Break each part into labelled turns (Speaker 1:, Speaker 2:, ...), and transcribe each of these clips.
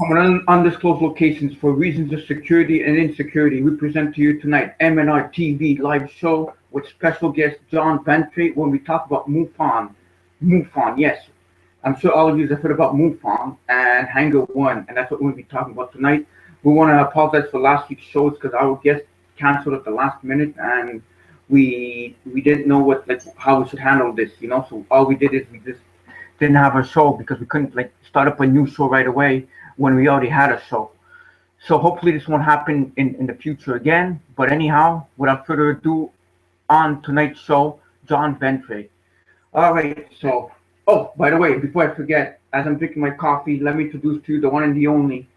Speaker 1: from undisclosed locations for reasons of security and insecurity, we present to you tonight MnRTV Live Show with special guest John Ventre when we talk about MUFON. MUFON, yes. I'm sure all of you have heard about MUFON and Hanger 1, and that's what we'll be talking about tonight. We want to apologize for last week's shows because our guest canceled at the last minute, and we didn't know how we should handle this, So all we did is we just didn't have a show because we couldn't start up a new show right away when we already had a show. So hopefully this won't happen in the future again. But anyhow, without further ado, on tonight's show, John Ventre. All right, so, by the way, before I forget, as I'm drinking my coffee, let me introduce to you the one and the only,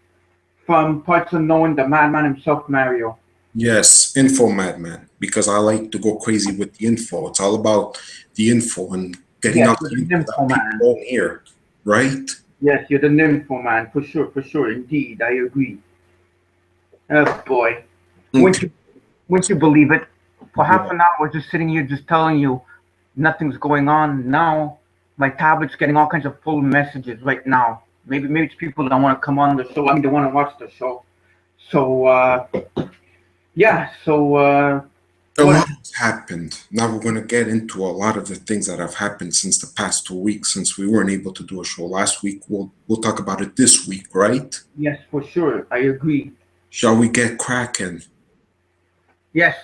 Speaker 1: from parts unknown, the madman himself, Mario.
Speaker 2: Yes, info madman, because I like to go crazy with the info. It's all about the info and getting out the info that people don't hear, right?
Speaker 1: Yes, you're the nympho man, for sure, indeed, I agree. Oh boy, okay. Wouldn't you believe it? For half an hour, just sitting here, just telling you nothing's going on. Now, my tablet's getting all kinds of full messages right now. Maybe it's people that want to come on the show. They want to watch the show. So, yeah. So,
Speaker 2: a lot has happened. Now we're going to get into a lot of the things that have happened since the past 2 weeks, since we weren't able to do a show last week. We'll talk about it this week, right?
Speaker 1: Yes, for sure. I agree.
Speaker 2: Shall we get cracking?
Speaker 1: Yes.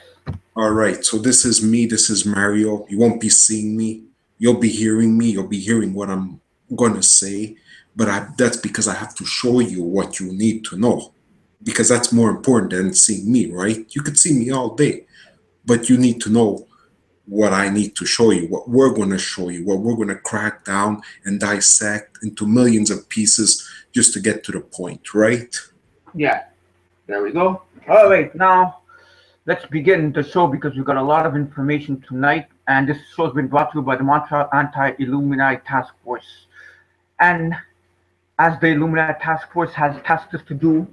Speaker 2: All right. So this is me. This is Mario. You won't be seeing me. You'll be hearing me. You'll be hearing what I'm going to say. But that's because I have to show you what you need to know. Because that's more important than seeing me, right? You could see me all day. But you need to know what I need to show you, what we're going to show you, what we're going to crack down and dissect into millions of pieces just to get to the point, right?
Speaker 1: Yeah, there we go. All right, now let's begin the show because we've got a lot of information tonight, and this show has been brought to you by the Montreal Anti-Illuminati Task Force. And as the Illuminati Task Force has tasked us to do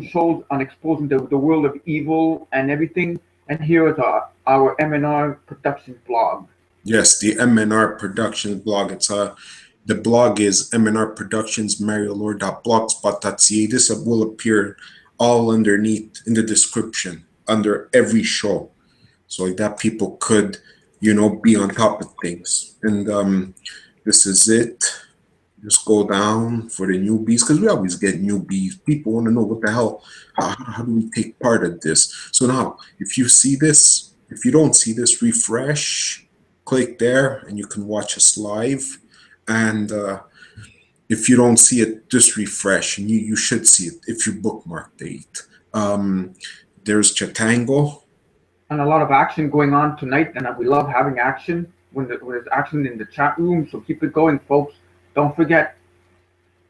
Speaker 1: shows on exposing the world of evil and everything. And here is our MNR Productions blog.
Speaker 2: Yes, the MNR Productions blog. It's the blog is MNR Productions Mariolaur.blogspot.ca. This will appear all underneath in the description under every show, so that people could, be on top of things. And this is it. Just go down for the newbies, because we always get newbies. People want to know what the hell, how do we take part of this? So now, if you see this, if you don't see this, refresh, click there, and you can watch us live. And if you don't see it, just refresh, and you should see it if you bookmark it. There's Chatango.
Speaker 1: And a lot of action going on tonight, and we love having action when there's action in the chat room, so keep it going, folks. Don't forget.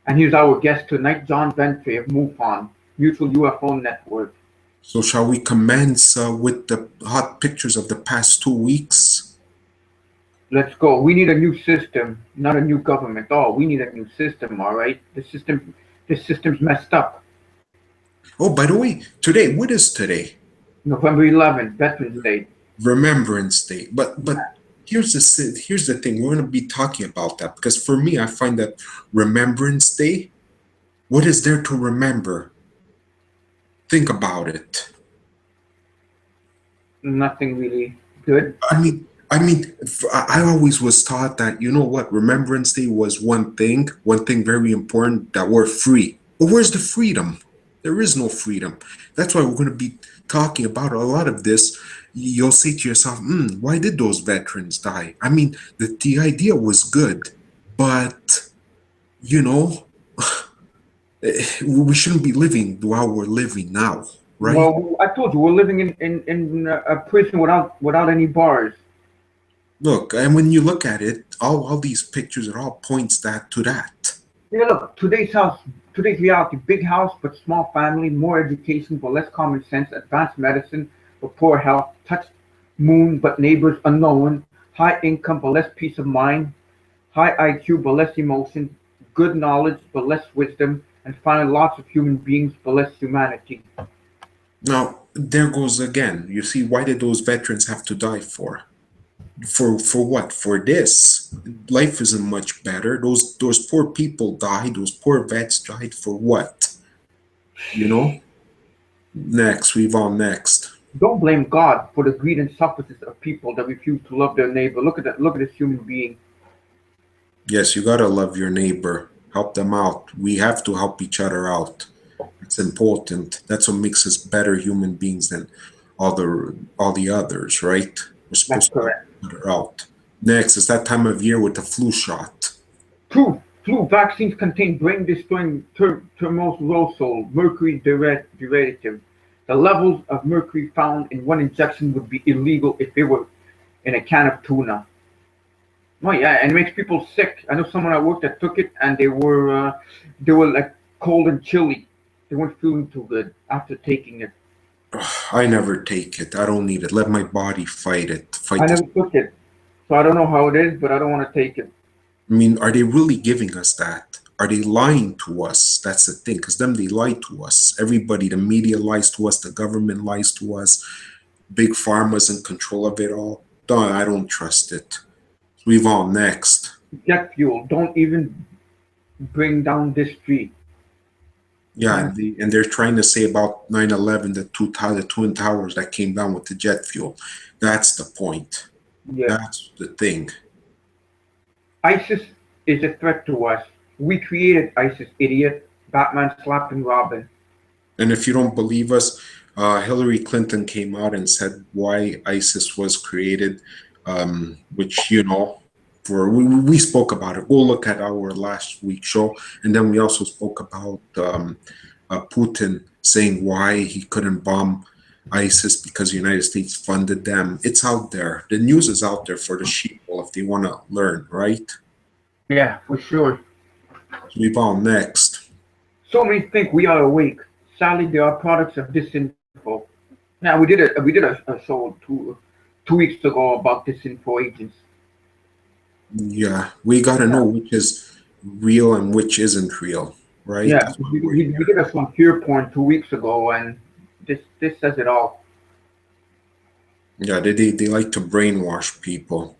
Speaker 1: And here's our guest tonight, John Ventre of MUFON, Mutual UFO Network.
Speaker 2: So shall we commence with the hot pictures of the past 2 weeks?
Speaker 1: Let's go. We need a new system, not a new government. Oh, we need a new system, all right? This system's messed up.
Speaker 2: Oh, by the way, today, what is today?
Speaker 1: November 11th, Veterans Day.
Speaker 2: Remembrance Day. But here's the thing. We're going to be talking about that because for me, I find that Remembrance Day, what is there to remember? Think about it.
Speaker 1: Nothing really good.
Speaker 2: I mean, I always was taught that, you know what, Remembrance Day was one thing very important, that we're free. But where's the freedom? There is no freedom. That's why we're going to be talking about a lot of this. You'll say to yourself, why did those veterans die? I mean, the idea was good, but, we shouldn't be living while we're living now, right?
Speaker 1: Well, I told you, we're living in a prison without any bars.
Speaker 2: Look, and when you look at it, all these pictures, it all points to that.
Speaker 1: Yeah, look, today's reality, big house but small family, more education but less common sense, advanced medicine but poor health, touched moon but neighbors unknown, high income but less peace of mind, high IQ but less emotion, good knowledge but less wisdom, and finally lots of human beings but less humanity.
Speaker 2: Now, there goes again. You see, why did those veterans have to die for? For what? For this? life isn't much better. Those poor people died. Those poor vets died for what? You know. Next, we've on next.
Speaker 1: Don't blame God for the greed and selfishness of people that refuse to love their neighbor. Look at that. Look at this human being.
Speaker 2: Yes, you gotta love your neighbor. Help them out. We have to help each other out. It's important. That's what makes us better human beings than all the others, right? We're
Speaker 1: That's
Speaker 2: supposed to help
Speaker 1: correct.
Speaker 2: each other out. Next, it's that time of year with the flu shot.
Speaker 1: Proof. Flu vaccines contain brain-destroying termosolol, mercury derivative. The levels of mercury found in one injection would be illegal if it were in a can of tuna. Oh yeah, and it makes people sick. I know someone at work that took it, and they were like cold and chilly. They weren't feeling too good after taking it.
Speaker 2: I never take it. I don't need it. Let my body fight it.
Speaker 1: I
Speaker 2: Fight this.
Speaker 1: never took it, so I don't know how it is, but I don't want to take it.
Speaker 2: I mean, are they really giving us that? Are they lying to us? That's the thing, because them, they lie to us. Everybody, the media lies to us, the government lies to us, big pharma's in control of it all. I don't trust it. We've on next.
Speaker 1: Jet fuel. Don't even bring down this tree.
Speaker 2: Yeah,
Speaker 1: Yeah.
Speaker 2: and they're trying to say about 9/11, the twin towers that came down with the jet fuel. That's the point.
Speaker 1: Yeah.
Speaker 2: That's the thing.
Speaker 1: ISIS is a threat to us. We created ISIS, idiot. Batman slapping Robin.
Speaker 2: And if you don't believe us, Hillary Clinton came out and said why ISIS was created, which, we spoke about it. Go look at our last week's show. And then we also spoke about Putin saying why he couldn't bomb ISIS because the United States funded them. It's out there. The news is out there for the sheeple if they want to learn, right?
Speaker 1: Yeah, for sure.
Speaker 2: So we've on next.
Speaker 1: So many think we are awake. Sadly, they are products of disinfo. Now we did a show two weeks ago about disinfo agents.
Speaker 2: Yeah, we got to
Speaker 1: Yeah,
Speaker 2: know which is real and which isn't real, right?
Speaker 1: yeah.
Speaker 2: That's why
Speaker 1: We,
Speaker 2: we're
Speaker 1: we, we
Speaker 2: here.
Speaker 1: did a some fear porn 2 weeks ago, and this says it all.
Speaker 2: Yeah, they like to brainwash people.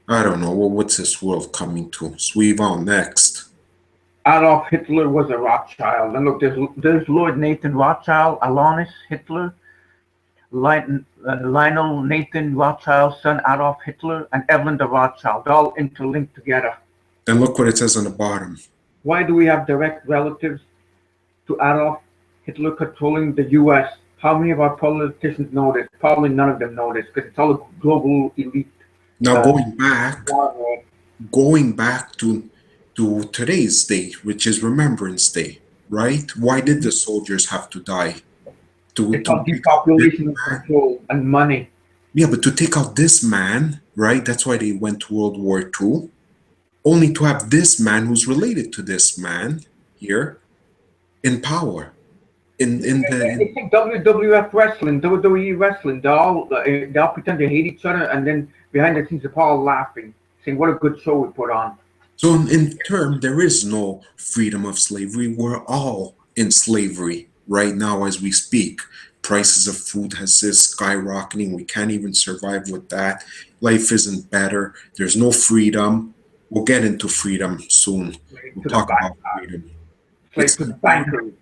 Speaker 2: I don't know. What's this world coming to? So we've on next.
Speaker 1: Adolf Hitler was a Rothschild, and look, there's Lord Nathan Rothschild, Alonis Hitler, Lionel Nathan Rothschild's son Adolf Hitler, and Evelyn the Rothschild, all interlinked together.
Speaker 2: And look what it says on the bottom.
Speaker 1: Why do we have direct relatives to Adolf Hitler controlling the U.S.? How many of our politicians know this? Probably none of them know this because it's all a global elite.
Speaker 2: Now
Speaker 1: Uh,
Speaker 2: going back to today's day, which is Remembrance Day, right? Why did the soldiers have to die?
Speaker 1: it's
Speaker 2: To
Speaker 1: all
Speaker 2: take out this
Speaker 1: depopulation and
Speaker 2: man?
Speaker 1: control and money.
Speaker 2: Yeah, but to take out this man, right? That's why they went to World War II. Only to have this man who's related to this man here in power. In the
Speaker 1: It's like WWF wrestling, WWE wrestling. They all pretend they hate each other, and then behind the scenes, they're all laughing, saying, "What a good show we put on."
Speaker 2: So in term, there is no freedom of slavery. We're all in slavery right now as we speak. Prices of food is skyrocketing. We can't even survive with that. Life isn't better. There's no freedom. We'll get into freedom soon.
Speaker 1: Slave
Speaker 2: We'll
Speaker 1: to the
Speaker 2: talk
Speaker 1: bank,
Speaker 2: about freedom.
Speaker 1: slave
Speaker 2: It's
Speaker 1: to the bankers.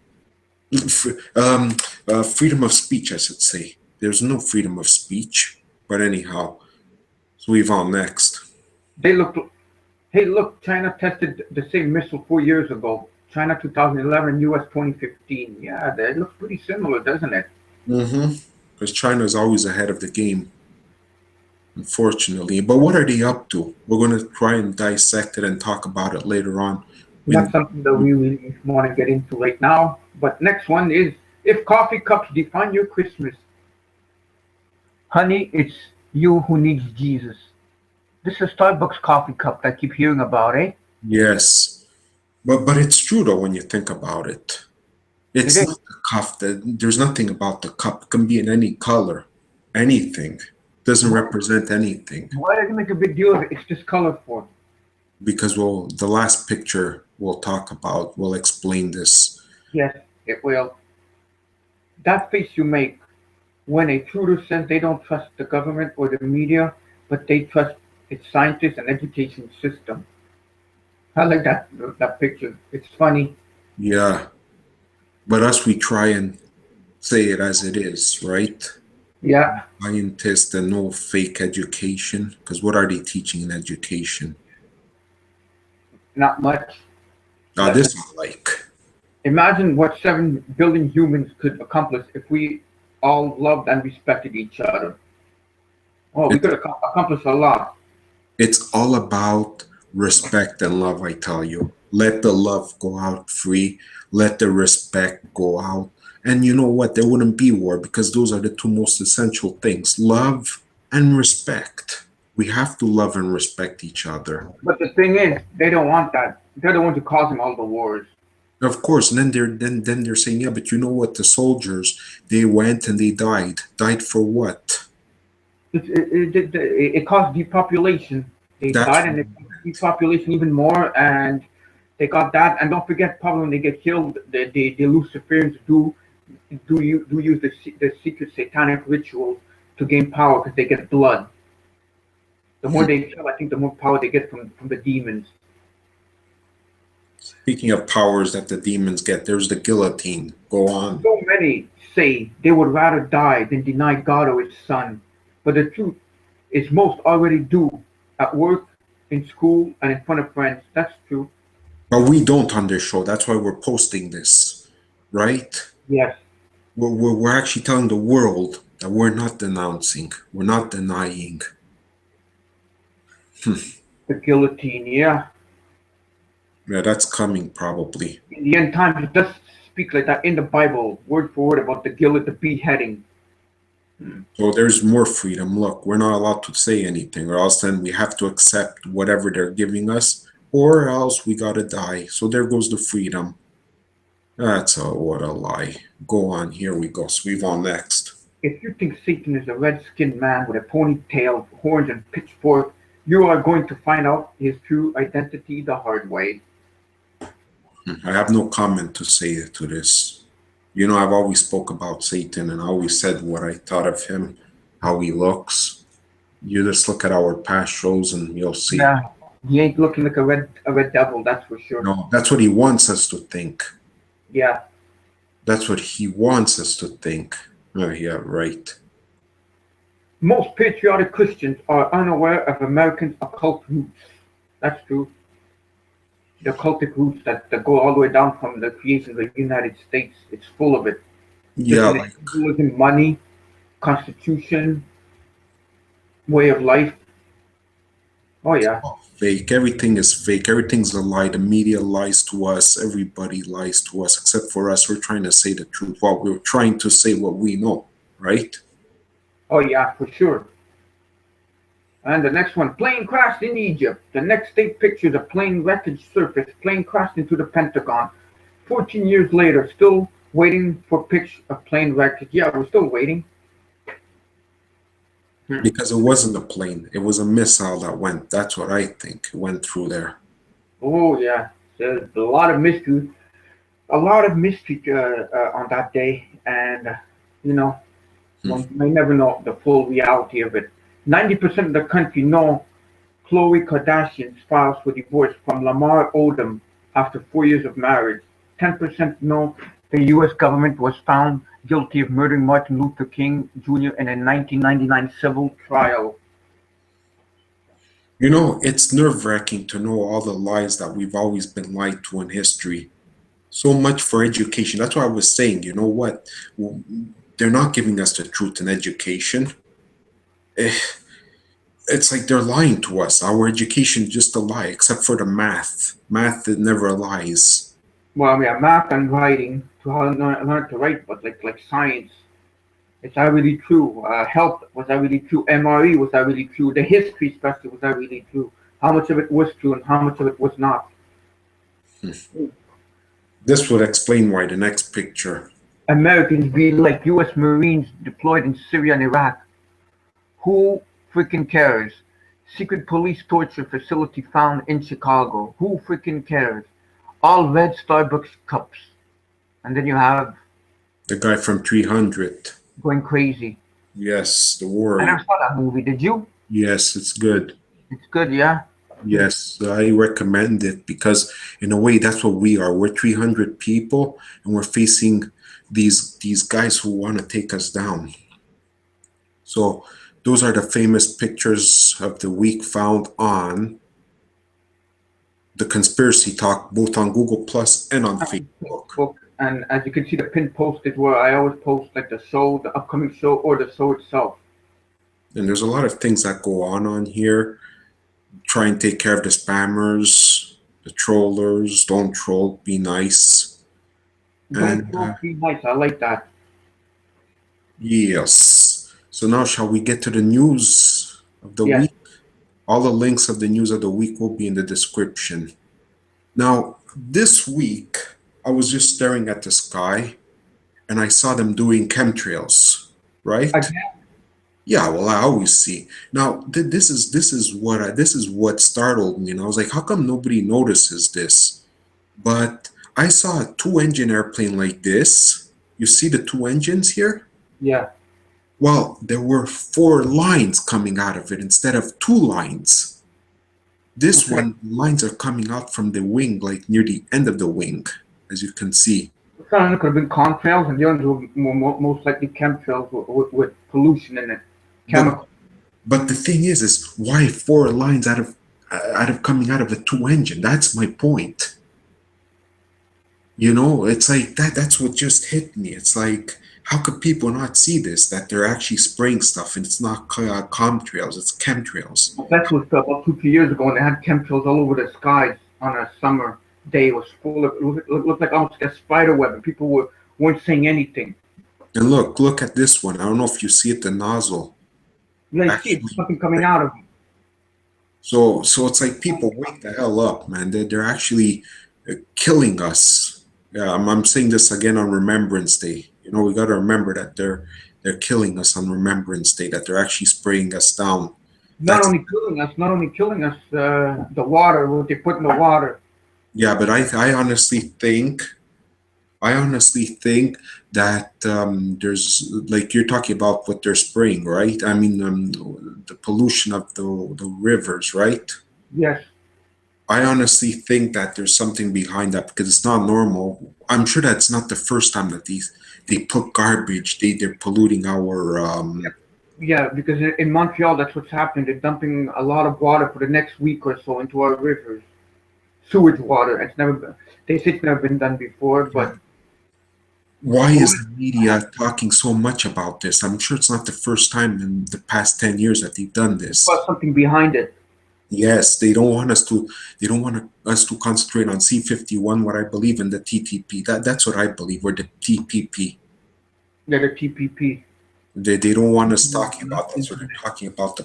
Speaker 2: freedom of speech, I should say. There's no freedom of speech. But anyhow, so we've on next.
Speaker 1: They look. Hey, look! China tested the same missile 4 years ago. China 2011, U.S. 2015. Yeah, that looks pretty similar, doesn't it?
Speaker 2: Mm-hmm. Because China is always ahead of the game, unfortunately. But what are they up to? We're going to try and dissect it and talk about it later on.
Speaker 1: Not something that we really want to get into right now. But next one is if coffee cups define your Christmas, honey, it's you who needs Jesus. This is a Starbucks coffee cup that I keep hearing about, eh?
Speaker 2: Yes, but it's true though when you think about it.
Speaker 1: It
Speaker 2: It's
Speaker 1: is.
Speaker 2: not the cup. There's nothing about the cup. It can be in any color, anything. Doesn't represent anything
Speaker 1: Why did you make a big deal of it? It's just colorful.
Speaker 2: because the last picture we'll talk about will explain this.
Speaker 1: Yes, it will. That face you make when a intruder says they don't trust the government or the media, but they trust its scientists and education system. I like that picture. It's funny.
Speaker 2: Yeah, but us, we try and say it as it is, right?
Speaker 1: Yeah,
Speaker 2: Scientists and no fake education, because what are they teaching in education?
Speaker 1: not much.
Speaker 2: Now,
Speaker 1: Less than.
Speaker 2: this I like.
Speaker 1: Imagine what 7 billion humans could accomplish if we all loved and respected each other. Oh, we
Speaker 2: It,
Speaker 1: could accomplish a lot.
Speaker 2: it's all about respect and love, I tell you. Let the love go out free, let the respect go out. And you know what? There wouldn't be war because those are the two most essential things, love and respect. We have to love and respect each other.
Speaker 1: But the thing is, they don't want that. They're the ones who causing all the wars.
Speaker 2: Of course, and then they're saying, yeah, but you know what? The soldiers, they went and they died. Died for what?
Speaker 1: It caused depopulation. They
Speaker 2: That's
Speaker 1: died and it caused depopulation even more, and they got that. And don't forget, probably when they get killed, the Luciferians do use the secret satanic rituals to gain power because they get blood. The more they kill, I think the more power they get from the demons.
Speaker 2: speaking of powers that the demons get. There's the guillotine. Go on.
Speaker 1: So many say they would rather die than deny God or His Son. But the truth is, most already do at work, in school, and in front of friends. That's true.
Speaker 2: But we don't on this show. That's why we're posting this, right?
Speaker 1: Yes.
Speaker 2: We're actually telling the world that we're not denouncing, we're not denying.
Speaker 1: The guillotine, yeah.
Speaker 2: Yeah, that's coming probably.
Speaker 1: In the end times, it does speak like that in the Bible, word for word, about the beheading.
Speaker 2: So there's more freedom. Look, we're not allowed to say anything, or else then we have to accept whatever they're giving us, or else we gotta die. So there goes the freedom. What a lie. Go on, here we go. Sweep on next.
Speaker 1: If you think Satan is a red-skinned man with a ponytail, horns, and pitchfork, you are going to find out his true identity the hard way.
Speaker 2: I have no comment to say to this. You know, I've always spoke about Satan and I always said what I thought of him, how he looks. You just look at our past shows and you'll see.
Speaker 1: Yeah, he ain't looking like a red devil, that's for sure.
Speaker 2: No, that's what he wants us to think.
Speaker 1: Yeah.
Speaker 2: That's what he wants us to think. Oh, yeah, right.
Speaker 1: Most patriotic Christians are unaware of Americans' occult roots. That's true. The occultic roots that go all the way down from the creation of the United States. It's full of it.
Speaker 2: Yeah,
Speaker 1: like money, constitution, way of life. Oh yeah.
Speaker 2: Fake. Everything is fake. Everything's a lie. The media lies to us. Everybody lies to us, except for us. We're trying to say the truth. Well, we're trying to say what we know, right?
Speaker 1: Oh yeah, for sure. And the next one, plane crashed in Egypt. The next day pictures a plane wreckage surface. Plane crashed into the Pentagon. 14 years later, still waiting for picture of plane wreckage. Yeah, we're still waiting.
Speaker 2: Because it wasn't a plane. It was a missile that went. That's what I think. It went through there.
Speaker 1: Oh yeah, there's a lot of mystery. A lot of mystery on that day. And, you know, one may never know the full reality of it. 90% of the country know Khloe Kardashian's files for divorce from Lamar Odom after 4 years of marriage. 10% know the U.S. government was found guilty of murdering Martin Luther King Jr. in a 1999 civil trial.
Speaker 2: You know, it's nerve-wracking to know all the lies that we've always been lied to in history. So much for education. That's why I was saying, you know what? They're not giving us the truth in education. It's like they're lying to us. Our education is just a lie, except for the math. Math, it never lies.
Speaker 1: Well, yeah, math and writing, to how to learn to write, but like science, is that really true? Health, was that really true? MRE, was that really true? The history, especially, was that really true? How much of it was true and how much of it was not?
Speaker 2: This would explain why the next picture.
Speaker 1: Americans be like U.S. Marines deployed in Syria and Iraq. Who freaking cares? Secret police torture facility found in Chicago. Who freaking cares? All red Starbucks cups. And then you have
Speaker 2: The guy from 300.
Speaker 1: going crazy.
Speaker 2: Yes, the
Speaker 1: I
Speaker 2: warrior.
Speaker 1: never saw that movie, did you?
Speaker 2: Yes, it's good.
Speaker 1: It's good, yeah.
Speaker 2: Yes, I recommend it because in a way that's what we are. We're 300 people and we're facing these guys who want to take us down. So those are the famous pictures of the week found on the Conspiracy Talk, both on Google Plus and on Facebook.
Speaker 1: Facebook, and as you can see, the pin posted where I always post like the show, the upcoming show, or the show itself.
Speaker 2: And there's a lot of things that go on here. Try and take care of the spammers, the trollers. Don't troll, be nice.
Speaker 1: Don't
Speaker 2: And
Speaker 1: be nice. I like that.
Speaker 2: yes. So now shall we get to the news of the
Speaker 1: Yes.
Speaker 2: week? All the links of the news of the week will be in the description. Now, this week, I was just staring at the sky and I saw them doing chemtrails, right?
Speaker 1: Again,
Speaker 2: Yeah, well, I always see. Now, this is what startled me, and I was like, how come nobody notices this? But I saw a two-engine airplane like this. You see the two engines here?
Speaker 1: yeah.
Speaker 2: Well, there were four lines coming out of it instead of two lines. This
Speaker 1: Okay.
Speaker 2: one, lines are coming out from the wing, like near the end of the wing, as you can see.
Speaker 1: Some could have been contrails, and the others were most likely chemtrails with pollution in it. Chemical.
Speaker 2: But the thing is why four lines out of coming out of a two engine? That's my point. You know, it's like that's what just hit me. It's like, how could people not see this? That they're actually spraying stuff and it's not contrails, it's chemtrails.
Speaker 1: That was about 2, 3 years ago, and they had chemtrails all over the skies on a summer day. It was full of, it looked like almost like a spider web, and people weren't saying anything.
Speaker 2: And look at this one. I don't know if you see it, the nozzle.
Speaker 1: You see it's something coming out of them.
Speaker 2: So it's like, people, wake the hell up, man. They're actually killing us. Yeah, I'm saying this again on Remembrance Day. You know, we got to remember that they're killing us on Remembrance Day. That they're actually spraying us down.
Speaker 1: Not only killing us, the water, what they put in the water.
Speaker 2: Yeah, but I honestly think that there's, like, you're talking about what they're spraying, right? I mean, the pollution of the rivers, right?
Speaker 1: Yes.
Speaker 2: I honestly think that there's something behind that because it's not normal. I'm sure that's not the first time that they put garbage. They're polluting our.
Speaker 1: Yeah, because in Montreal, that's what's happening. They're dumping a lot of water for the next week or so into our rivers. Sewage water. They say it's never been done before, but.
Speaker 2: Why is the media talking so much about this? I'm sure it's not the first time in the past 10 years that they've done this.
Speaker 1: There's something behind it.
Speaker 2: Yes, they don't want us to concentrate on C51, what I believe in the TTP. That's what I believe, or the TPP.
Speaker 1: Yeah, the TPP.
Speaker 2: They don't want us talking about that, so they're talking about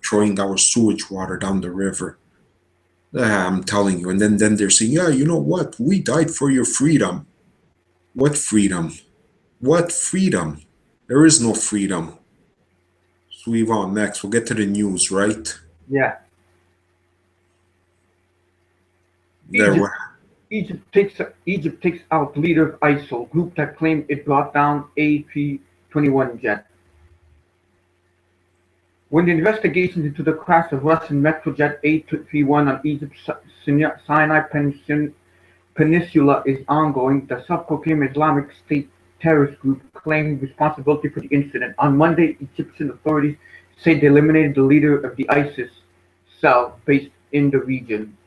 Speaker 2: throwing our sewage water down the river. I'm telling you. And then they're saying, yeah, you know what? We died for your freedom. What freedom? What freedom? There is no freedom. So we on next. We'll get to the news, right?
Speaker 1: Yeah. Egypt takes out leader of ISIL group that claimed it brought down AP-21 jet. When the investigations into the crash of Russian Metrojet A331 on Egypt's Sinai Peninsula is ongoing, the self-proclaimed Islamic State terrorist group claimed responsibility for the incident. On Monday, Egyptian authorities said they eliminated the leader of the ISIS cell based in the region.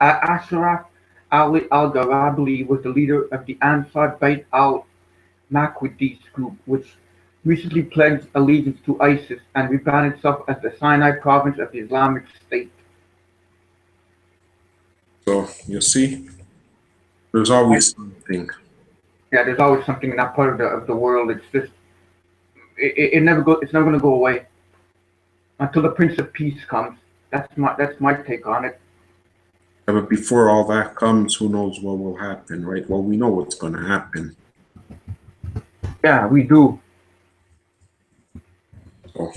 Speaker 1: Ashraf al-Gharabli was the leader of the Ansar Bayt al-Maqdis group, which recently pledged allegiance to ISIS and rebranded itself as the Sinai province of the Islamic State.
Speaker 2: So, you see, there's always something.
Speaker 1: Yeah, there's always something in that part of the world. It's just, it's never going to go away until the Prince of Peace comes. That's my take on it.
Speaker 2: Yeah, but before all that comes, who knows what will happen, right? Well, we know what's going to happen.
Speaker 1: Yeah, we do.
Speaker 2: So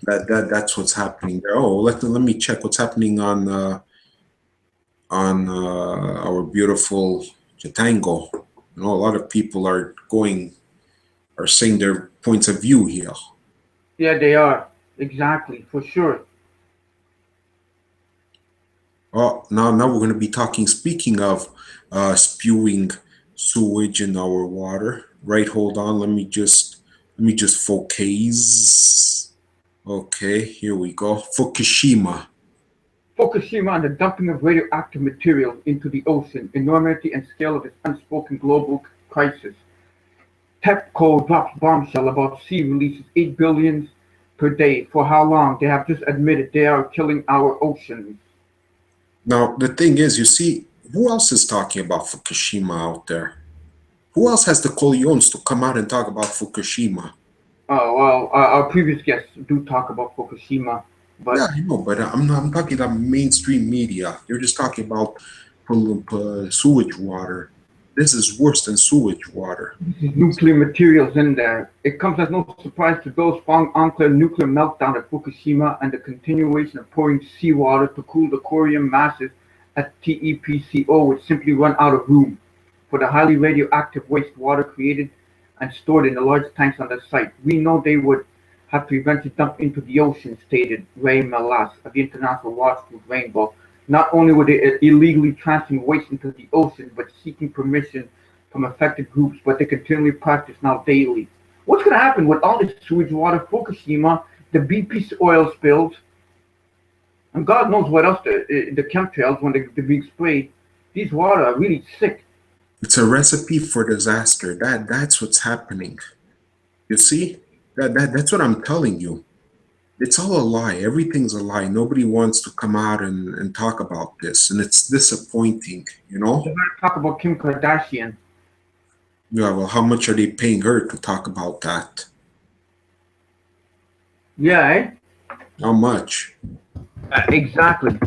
Speaker 2: that's what's happening there. Oh, let me check what's happening on our beautiful Chitango. You know, a lot of people are saying their points of view here.
Speaker 1: Yeah, they are. Exactly, for sure.
Speaker 2: now we're going to be talking, speaking of spewing sewage in our water, right? Hold on, let me just focus. Okay, here we go. Fukushima.
Speaker 1: Fukushima and the dumping of radioactive material into the ocean, enormity and scale of its unspoken global crisis. TEPCO drops bombshell about sea releases 8 billion per day. For how long? They have just admitted they are killing our oceans.
Speaker 2: Now, the thing is, you see, who else is talking about Fukushima out there? Who else has the cojones to come out and talk about Fukushima?
Speaker 1: Oh, well, our previous guests do talk about Fukushima, but
Speaker 2: Yeah, I know, but I'm talking about mainstream media. You're just talking about sewage water. This is worse than sewage water.
Speaker 1: nuclear materials in there. It comes as no surprise to those following unclear nuclear meltdown at Fukushima and the continuation of pouring seawater to cool the corium masses at TEPCO, which simply run out of room for the highly radioactive wastewater created and stored in the large tanks on the site. We know they would have to eventually dump into the ocean, stated Ray Malas of the International Watch Group Rainbow. Not only were they illegally transferring waste into the ocean, but seeking permission from affected groups, but they continually practice now daily. What's going to happen with all this sewage water, Fukushima, the BP oil spills, and God knows what else, the chemtrails, when they're being sprayed? These water are really sick.
Speaker 2: It's a recipe for disaster. That's what's happening. You see? That's what I'm telling you. It's all a lie. Everything's a lie. Nobody wants to come out and talk about this, and it's disappointing, you know?
Speaker 1: They're going to talk about Kim Kardashian.
Speaker 2: Yeah, well, how much are they paying her to talk about that?
Speaker 1: Yeah, eh?
Speaker 2: How much?
Speaker 1: Exactly.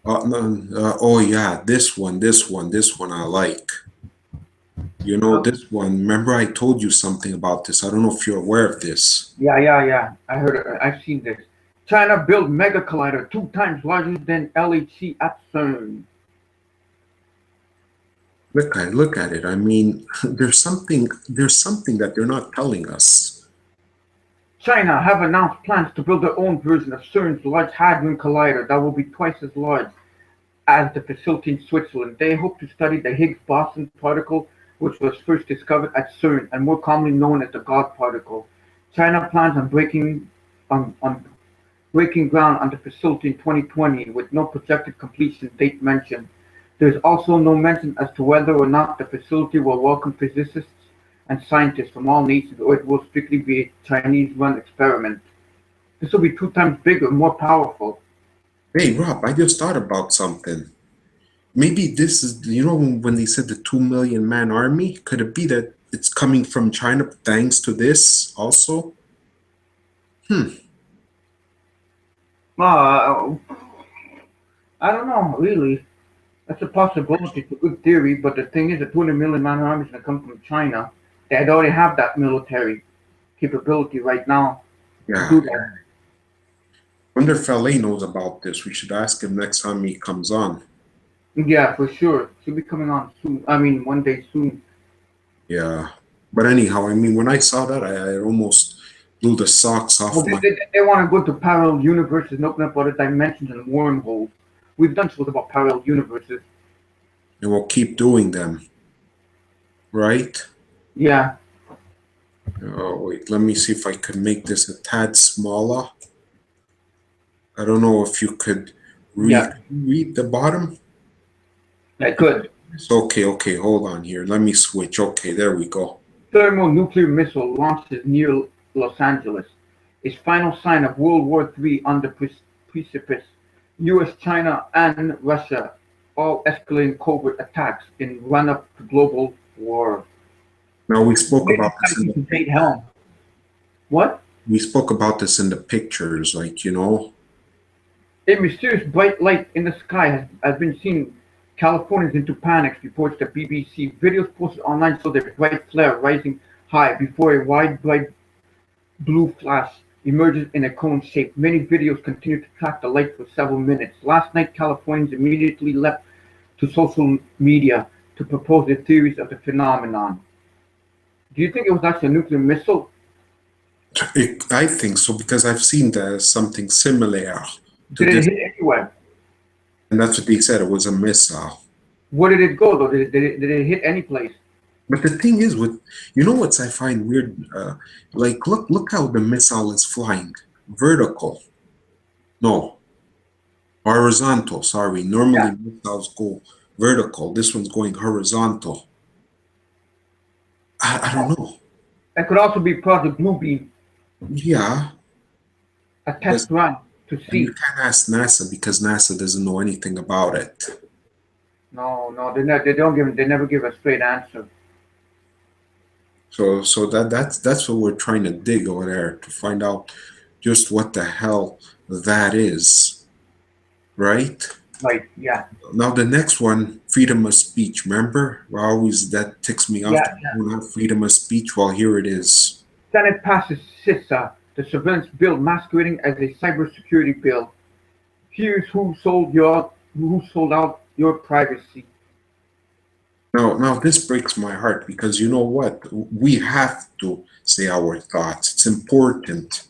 Speaker 2: Oh yeah, this one I like. You know, this one, remember I told you something about this. I don't know if you're aware of this.
Speaker 1: Yeah. I heard it. I've seen this. China built mega collider 2 times larger than LHC at CERN.
Speaker 2: Look at it. I mean, there's something that they're not telling us.
Speaker 1: China have announced plans to build their own version of CERN's Large Hadron Collider that will be twice as large as the facility in Switzerland. They hope to study the Higgs boson particle, which was first discovered at CERN and more commonly known as the God particle. China plans on breaking ground on the facility in 2020 with no projected completion date mentioned. There is also no mention as to whether or not the facility will welcome physicists and scientists from all nations, or it will strictly be a Chinese-run experiment. This will be 2 times bigger, more powerful.
Speaker 2: Hey, Rob, I just thought about something. Maybe this is, you know, when they said the 2 million man army, could it be that it's coming from China thanks to this also?
Speaker 1: I don't know, really. That's a possibility. It's a good theory, but the thing is, the 200 million man army is going to come from China. They already have that military capability right now to do that.
Speaker 2: Wonder if LA knows about this. We should ask him next time he comes on.
Speaker 1: Yeah, for sure. Should be coming on soon. I mean, one day soon.
Speaker 2: Yeah. But anyhow, I mean, when I saw that, I almost blew the socks off my...
Speaker 1: They want to go to parallel universes and open up other dimensions and wormholes. We've done shows about parallel universes.
Speaker 2: And we'll keep doing them. Right?
Speaker 1: Yeah.
Speaker 2: Oh, wait. Let me see if I could make this a tad smaller. I don't know if you could read the bottom.
Speaker 1: I could.
Speaker 2: Okay, hold on here. Let me switch. Okay, there we go.
Speaker 1: Thermonuclear missile launches near Los Angeles is final sign of World War III on the precipice. U.S., China, and Russia all escalating covert attacks in run-up to global war.
Speaker 2: Now, we spoke about this in
Speaker 1: the What?
Speaker 2: We spoke about this in the pictures, like, you know.
Speaker 1: A mysterious bright light in the sky has been seen. Californians into panic, reports the BBC. Videos posted online show the bright flare rising high before a wide, bright blue flash emerges in a cone shape. Many videos continue to track the light for several minutes. Last night, Californians immediately leapt to social media to propose their theories of the phenomenon. Do you think it was actually a nuclear missile?
Speaker 2: I think so, because I've seen something similar.
Speaker 1: Did it hit anywhere?
Speaker 2: And that's what they said. It was a missile.
Speaker 1: Where did it go, though? Did it hit any place?
Speaker 2: But the thing is, with you know what I find weird? Like, look how the missile is flying. Vertical. No, horizontal. Sorry. Normally
Speaker 1: Yeah,
Speaker 2: missiles go vertical. This one's going horizontal. I don't know.
Speaker 1: that could also be Project Blue Beam,
Speaker 2: Yeah,
Speaker 1: a
Speaker 2: because
Speaker 1: test run to
Speaker 2: and you
Speaker 1: see.
Speaker 2: can't ask NASA because NASA doesn't know anything about it.
Speaker 1: No, no, they don't give. They never give a straight answer.
Speaker 2: So that's what we're trying to dig over there to find out just what the hell that is, right?
Speaker 1: Like, yeah,
Speaker 2: Now the next one, freedom of speech. Remember, always that ticks me off
Speaker 1: yeah,
Speaker 2: that
Speaker 1: yeah.
Speaker 2: we don't have freedom of speech. Well, here it is.
Speaker 1: Senate passes CISA, the surveillance bill masquerading as a cybersecurity bill. Here's who sold out your privacy.
Speaker 2: Now this breaks my heart because you know what? We have to say our thoughts. It's important.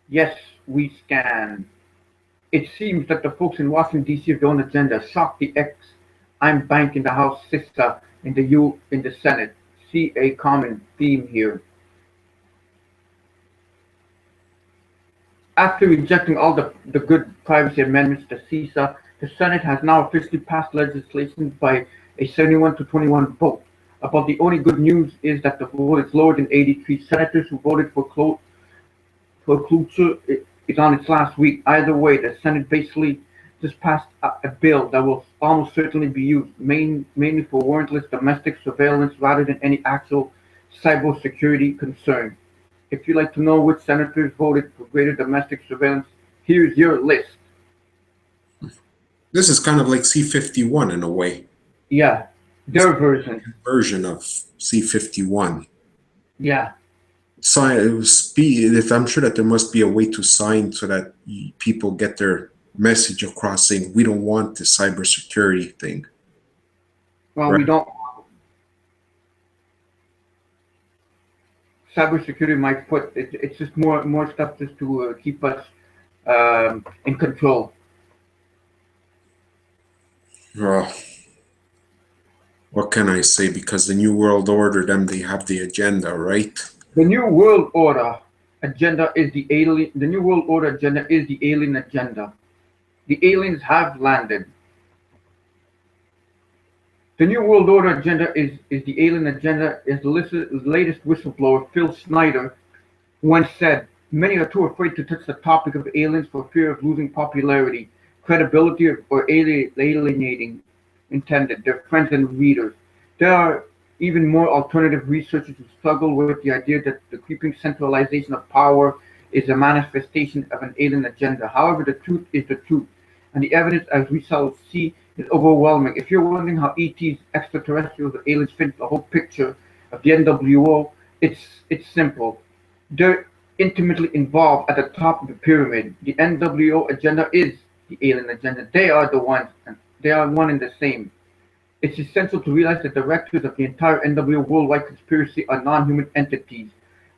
Speaker 1: Yes, we scan. It seems that the folks in Washington D.C. have their own agenda. Shock the X. I'm bank in the House, CISA in the U in the Senate. See a common theme here. After rejecting all the good privacy amendments to CISA, the Senate has now officially passed legislation by a 71 to 21 vote. About the only good news is that the vote is lower than 83 senators who voted for cloture is on its last week. Either way, the Senate basically just passed a bill that will almost certainly be used mainly for warrantless domestic surveillance rather than any actual cybersecurity concern. If you'd like to know which senators voted for greater domestic surveillance, here's your list.
Speaker 2: This is kind of like C-51 in a way.
Speaker 1: Yeah,
Speaker 2: It's
Speaker 1: their version.
Speaker 2: a version of C-51.
Speaker 1: Yeah,
Speaker 2: If I'm sure that there must be a way to sign so that people get their message across saying we don't want this cybersecurity thing,
Speaker 1: well, we
Speaker 2: right?
Speaker 1: don't. Cybersecurity might put it's just more stuff just to keep us in control.
Speaker 2: Well, what can I say? Because the New World Order, they have the agenda, right?
Speaker 1: The New World Order agenda is the alien. The New World Order agenda is the alien agenda. The aliens have landed. The New World Order agenda is the alien agenda. Is the latest whistleblower Phil Snyder once said, "Many are too afraid to touch the topic of aliens for fear of losing popularity, credibility, or alienating intended their friends and readers. There are even more alternative researchers who struggle with the idea that the creeping centralization of power is a manifestation of an alien agenda. However, the truth is the truth, and the evidence, as we shall see, is overwhelming. If you're wondering how ETs, extraterrestrials, or aliens fit the whole picture of the NWO, it's simple. They're intimately involved at the top of the pyramid. The NWO agenda is the alien agenda. They are the ones, and they are one and the same. It's essential to realize the directors of the entire NWO worldwide conspiracy are non-human entities.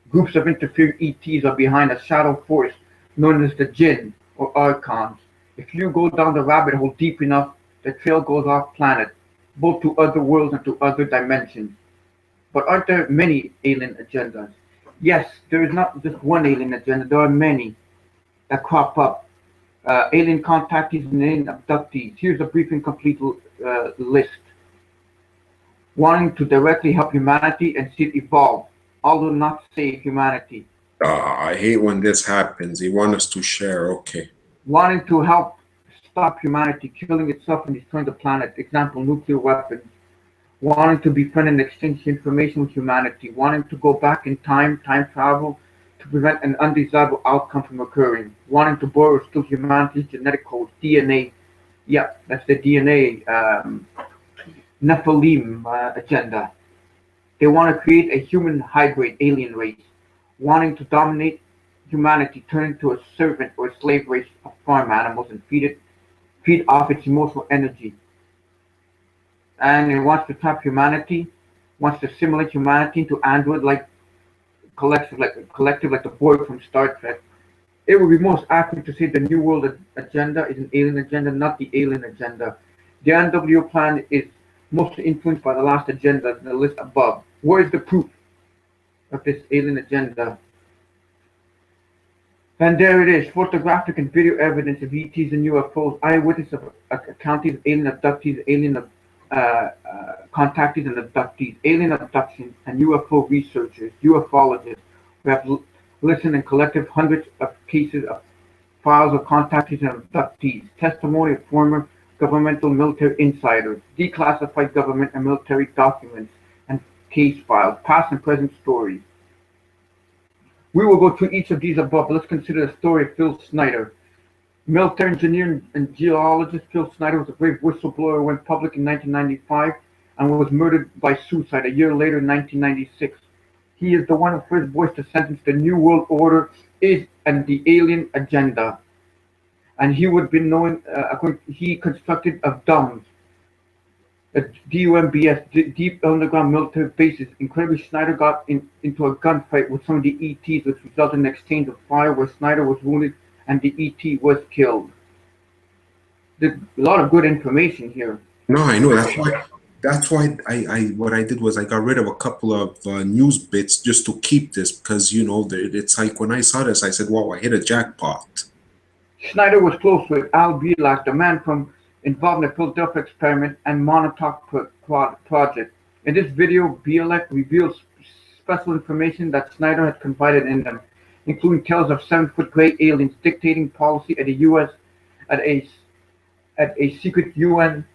Speaker 1: Groups of interfering ETs are behind a shadow force known as the Jinn or Archons. If you go down the rabbit hole deep enough, the trail goes off planet, both to other worlds and to other dimensions. But aren't there many alien agendas? Yes, there is not just one alien agenda. There are many that crop up. Alien contactees and alien abductees. Here's a brief and complete list. Wanting to directly help humanity and see it evolve, although not save humanity.
Speaker 2: I hate when this happens. They want us to share. Okay.
Speaker 1: Wanting to help stop humanity killing itself and destroying the planet. Example, nuclear weapons. Wanting to befriend and exchange information with humanity. Wanting to go back in time travel, to prevent an undesirable outcome from occurring. Wanting to borrow or steal humanity's genetic codes, DNA. Yeah, that's the DNA Nephilim agenda. They want to create a human hybrid alien race, wanting to dominate humanity, turn into a servant or a slave race of farm animals and feed off its emotional energy. And it wants to trap humanity, wants to simulate humanity into android like collective like the boy from Star Trek. It would be most accurate to say the New World Agenda is an alien agenda, not the alien agenda. The NWO plan is mostly influenced by the last agenda in the list above. Where is the proof of this alien agenda? And there it is, photographic and video evidence of ETs and UFOs, eyewitness of accounting of alien abductees, contactees and abductees, alien abductions, and UFO researchers, ufologists, who have listened and collected hundreds of cases of files of contactees and abductees, testimony of former governmental military insiders, declassified government and military documents and case files, past and present stories. We will go through each of these above. Let's consider the story of Phil Snyder. Military engineer and geologist Phil Snyder was a brave whistleblower who went public in 1995 and was murdered by suicide a year later in 1996. He is the one who first voiced the sentence, the New World Order is and the alien agenda. And he would be known, he constructed of DUMBs, DUMBS, deep underground military bases. Incredibly, Snyder got into a gunfight with some of the ETs, which resulted in an exchange of fire where Snyder was wounded and the ET was killed. There's a lot of good information here.
Speaker 2: No, I know. That's why what I did was I got rid of a couple of news bits just to keep this, because, you know, it's like when I saw this, I said, wow, I hit a jackpot.
Speaker 1: Schneider was close with Al Bielak, the man involved in the Philadelphia experiment and Montauk project. In this video, Bielak reveals special information that Snyder had confided in them, including tales of 7-foot gray aliens dictating policy at a secret UN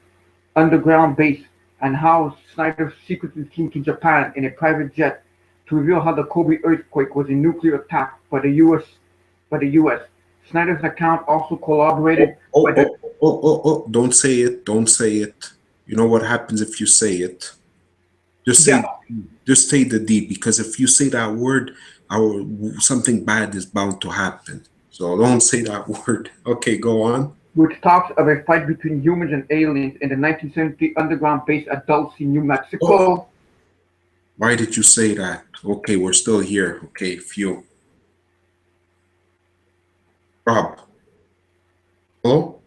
Speaker 1: underground base, and how Snyder secretly flew to Japan in a private jet to reveal how the Kobe earthquake was a nuclear attack by the U.S. Snyder's account also corroborated.
Speaker 2: Don't say it. Don't say it. You know what happens if you say it? Just say the D, because if you say that word, something bad is bound to happen. So don't say that word. Okay, go on.
Speaker 1: Which talks of a fight between humans and aliens in the 1970 underground base at Dulce, New Mexico.
Speaker 2: Oh. Why did you say that? Okay, we're still here. Okay, phew. Rob. Hello?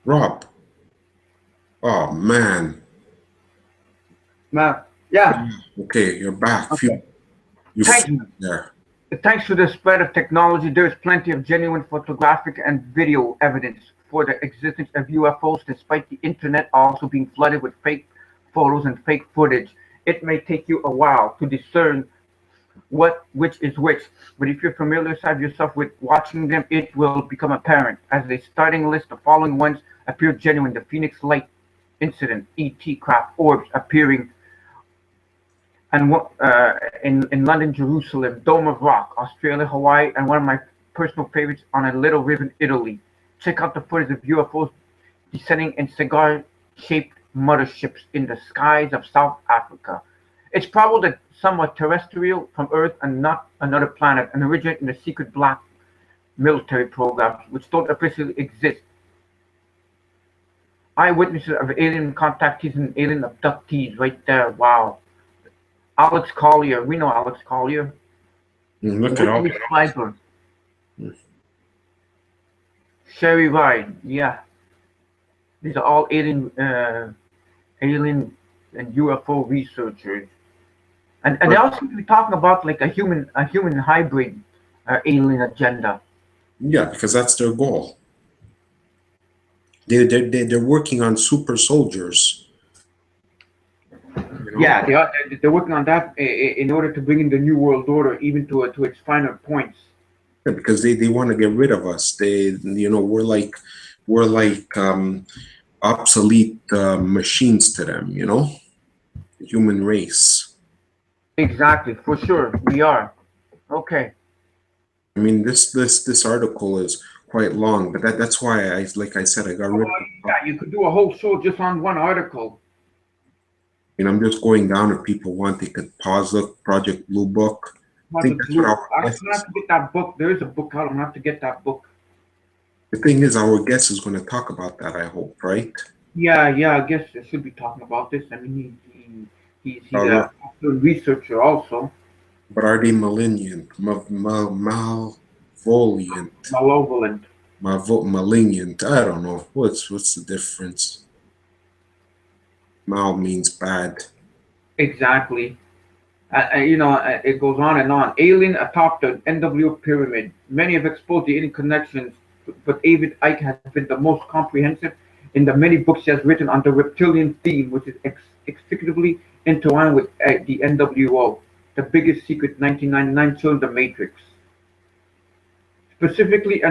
Speaker 2: Rob. Oh, man.
Speaker 1: Yeah.
Speaker 2: Okay, you're back.
Speaker 1: Okay.
Speaker 2: You're there.
Speaker 1: Thanks to the spread of technology, there is plenty of genuine photographic and video evidence for the existence of UFOs, despite the internet also being flooded with fake photos and fake footage. It may take you a while to discern which is which, but if you're familiar yourself with watching them, it will become apparent. As a starting list, the following ones appear genuine: the Phoenix Light incident, ET craft orbs appearing and in London, Jerusalem, Dome of Rock, Australia, Hawaii, and one of my personal favorites on a little river, Italy. Check out the footage of UFOs descending in cigar-shaped motherships in the skies of South Africa. It's probably somewhat terrestrial from Earth and not another planet, and originated in the secret black military programs, which don't officially exist. Eyewitnesses of alien contactees and alien abductees right there. Wow. Alex Collier, we know Alex Collier.
Speaker 2: Look at all.
Speaker 1: Sherry Ryan, yeah. These are all alien and UFO researchers. And they also seem to be talking about like a human hybrid alien agenda.
Speaker 2: Yeah, because that's their goal. They're working on super soldiers. You know?
Speaker 1: Yeah, they're working on that in order to bring in the New World Order, even to its finer points.
Speaker 2: Yeah, because they want to get rid of us. We're like obsolete machines to them. You know, the human race.
Speaker 1: Exactly, for sure, we are. Okay.
Speaker 2: I mean, this article is quite long, but that's why I said I got rid of it.
Speaker 1: Yeah, you could do a whole show just on one article.
Speaker 2: And I'm just going down. If people want, they could pause the Project Blue Book.
Speaker 1: I'm gonna have to get that book. There is a book out. I'm gonna have to get that book.
Speaker 2: The thing is, our guest is going to talk about that, I hope, right?
Speaker 1: Yeah, I guess I should be talking about this. I mean, he's a researcher also.
Speaker 2: But are they malignant? Malevolent?
Speaker 1: Malevolent.
Speaker 2: Malignant? I don't know. What's the difference? Mal means bad.
Speaker 1: Exactly. It goes on and on. Alien atop the NW pyramid. Many have exposed the alien connections, but David Icke has been the most comprehensive in the many books he has written on the reptilian theme, which is inextricably intertwined with the NWO. The biggest secret, 1999, shown the Matrix. Specifically,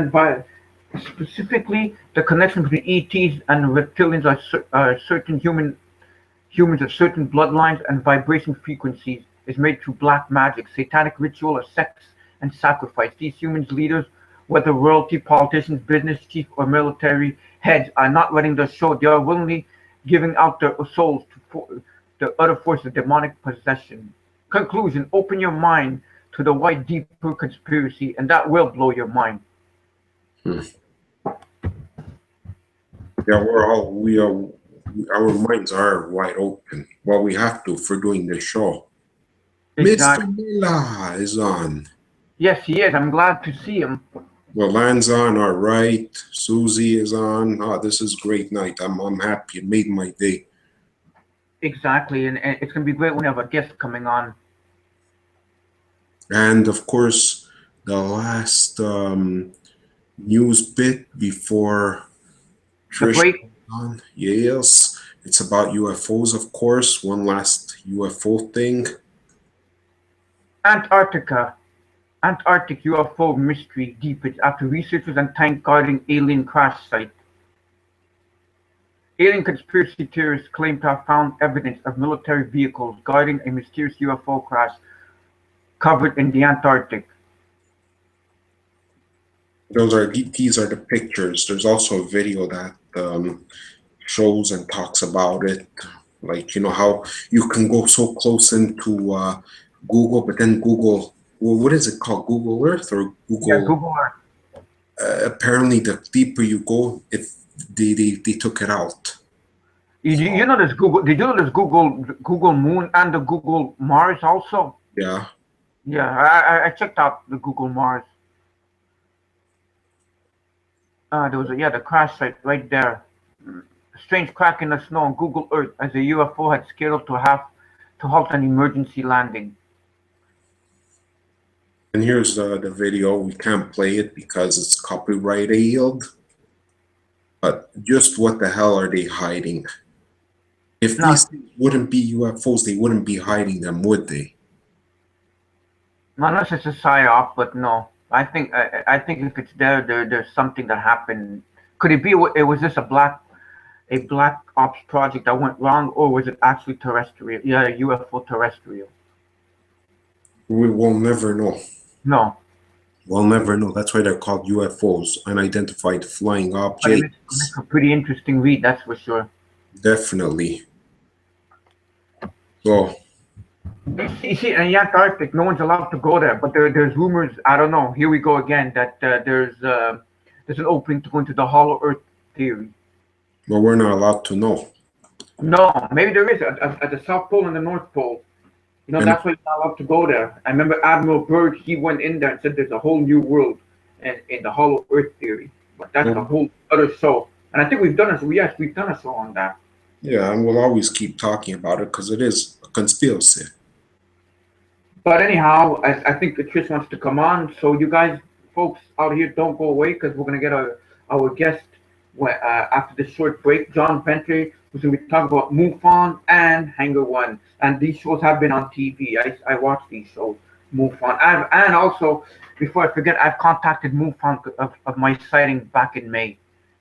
Speaker 1: the connection between ETs and reptilians are certain humans of certain bloodlines and vibration frequencies is made through black magic, satanic ritual, or sex and sacrifice. These humans leaders, whether royalty, politicians, business chiefs, or military heads, are not letting their show. They are willingly giving out their souls to the other force of demonic possession. Conclusion: open your mind to the wide, deeper conspiracy, and that will blow your mind.
Speaker 2: Yeah, our minds are wide open. Well, we have to for doing the show.
Speaker 1: Exactly.
Speaker 2: Mr. Miller is on.
Speaker 1: Yes, he is. I'm glad to see him.
Speaker 2: Well, Lan's on, all right. Susie is on. Oh, this is a great night. I'm happy. It made my day.
Speaker 1: Exactly, and it's going to be great when we have a guest coming on.
Speaker 2: And of course, the last news bit before Trish on. Yes, it's about UFOs, of course. One last UFO thing.
Speaker 1: Antarctic UFO mystery deepens after researchers and tank guarding alien crash site. Alien conspiracy theorists claim to have found evidence of military vehicles guarding a mysterious UFO crash covered in the Antarctic.
Speaker 2: These are the pictures. There's also a video that shows and talks about it. Like, you know, how you can go so close into Google, but then Google, well, what is it called? Google Earth or Google?
Speaker 1: Yeah, Google Earth.
Speaker 2: Apparently, the deeper you go, they took it out.
Speaker 1: You know there's Google. Did you know there's Google Moon and the Google Mars also?
Speaker 2: Yeah.
Speaker 1: Yeah, I checked out the Google Mars. There was the crash site right there. A strange crack in the snow on Google Earth as a UFO had scaled to halt an emergency landing.
Speaker 2: And here's the video. We can't play it because it's copyrighted. But just what the hell are they hiding? If these things wouldn't be UFOs, they wouldn't be hiding them, would they?
Speaker 1: Unless it's a psyop, but no. I think if it's there's something that happened. Could it be it was just a black ops project that went wrong, or was it actually terrestrial? Yeah, UFO terrestrial.
Speaker 2: We will never know.
Speaker 1: No.
Speaker 2: We'll never know. That's why they're called UFOs, unidentified flying objects.
Speaker 1: It's a pretty interesting read, that's for sure.
Speaker 2: Definitely. So.
Speaker 1: You see, in the Antarctic, no one's allowed to go there, but there's rumors. I don't know. Here we go again. That there's an opening to go into the Hollow Earth theory.
Speaker 2: But we're not allowed to know.
Speaker 1: No, maybe there is at the South Pole and the North Pole. You know, that's why you're not allowed to go there. I remember Admiral Byrd. He went in there and said there's a whole new world in the Hollow Earth theory. But that's a whole other show. And I think we've done we've done a show on that.
Speaker 2: Yeah, and we'll always keep talking about it because it is a conspiracy.
Speaker 1: But anyhow, I think Trish wants to come on. So you guys, folks out here, don't go away because we're going to get our guest after this short break. John Ventre, who's going to be talking about MUFON and Hanger 1. And these shows have been on TV. I watched these shows, MUFON. And also, before I forget, I've contacted MUFON of my sighting back in May.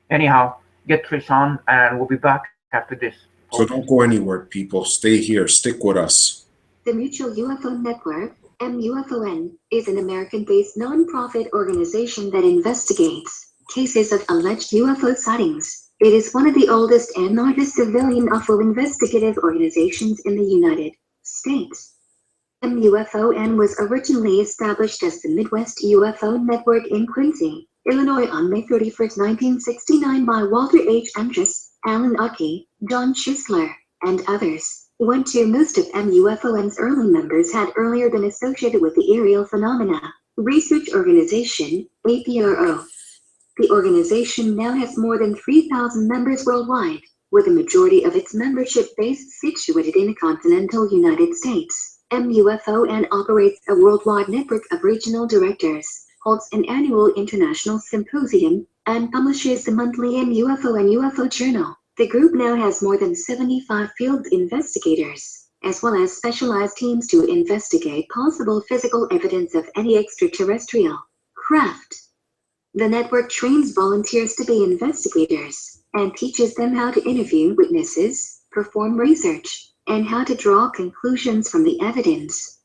Speaker 1: Anyhow, get Trish on and we'll be back after this.
Speaker 2: So don't go anywhere, people. Stay here. Stick with us.
Speaker 3: The Mutual UFO Network, MUFON, is an American-based non-profit organization that investigates cases of alleged UFO sightings. It is one of the oldest and largest civilian UFO investigative organizations in the United States. MUFON was originally established as the Midwest UFO Network in Quincy, Illinois on May 31, 1969 by Walter H. Andrus, Alan Uckey, John Schuessler, and others. Most of MUFON's early members had earlier been associated with the Aerial Phenomena Research Organization, APRO. The organization now has more than 3,000 members worldwide, with a majority of its membership base situated in the continental United States. MUFON operates a worldwide network of regional directors, holds an annual international symposium, and publishes the monthly MUFO and UFO Journal. The group now has more than 75 field investigators, as well as specialized teams to investigate possible physical evidence of any extraterrestrial craft. The network trains volunteers to be investigators and teaches them how to interview witnesses, perform research, and how to draw conclusions from the evidence.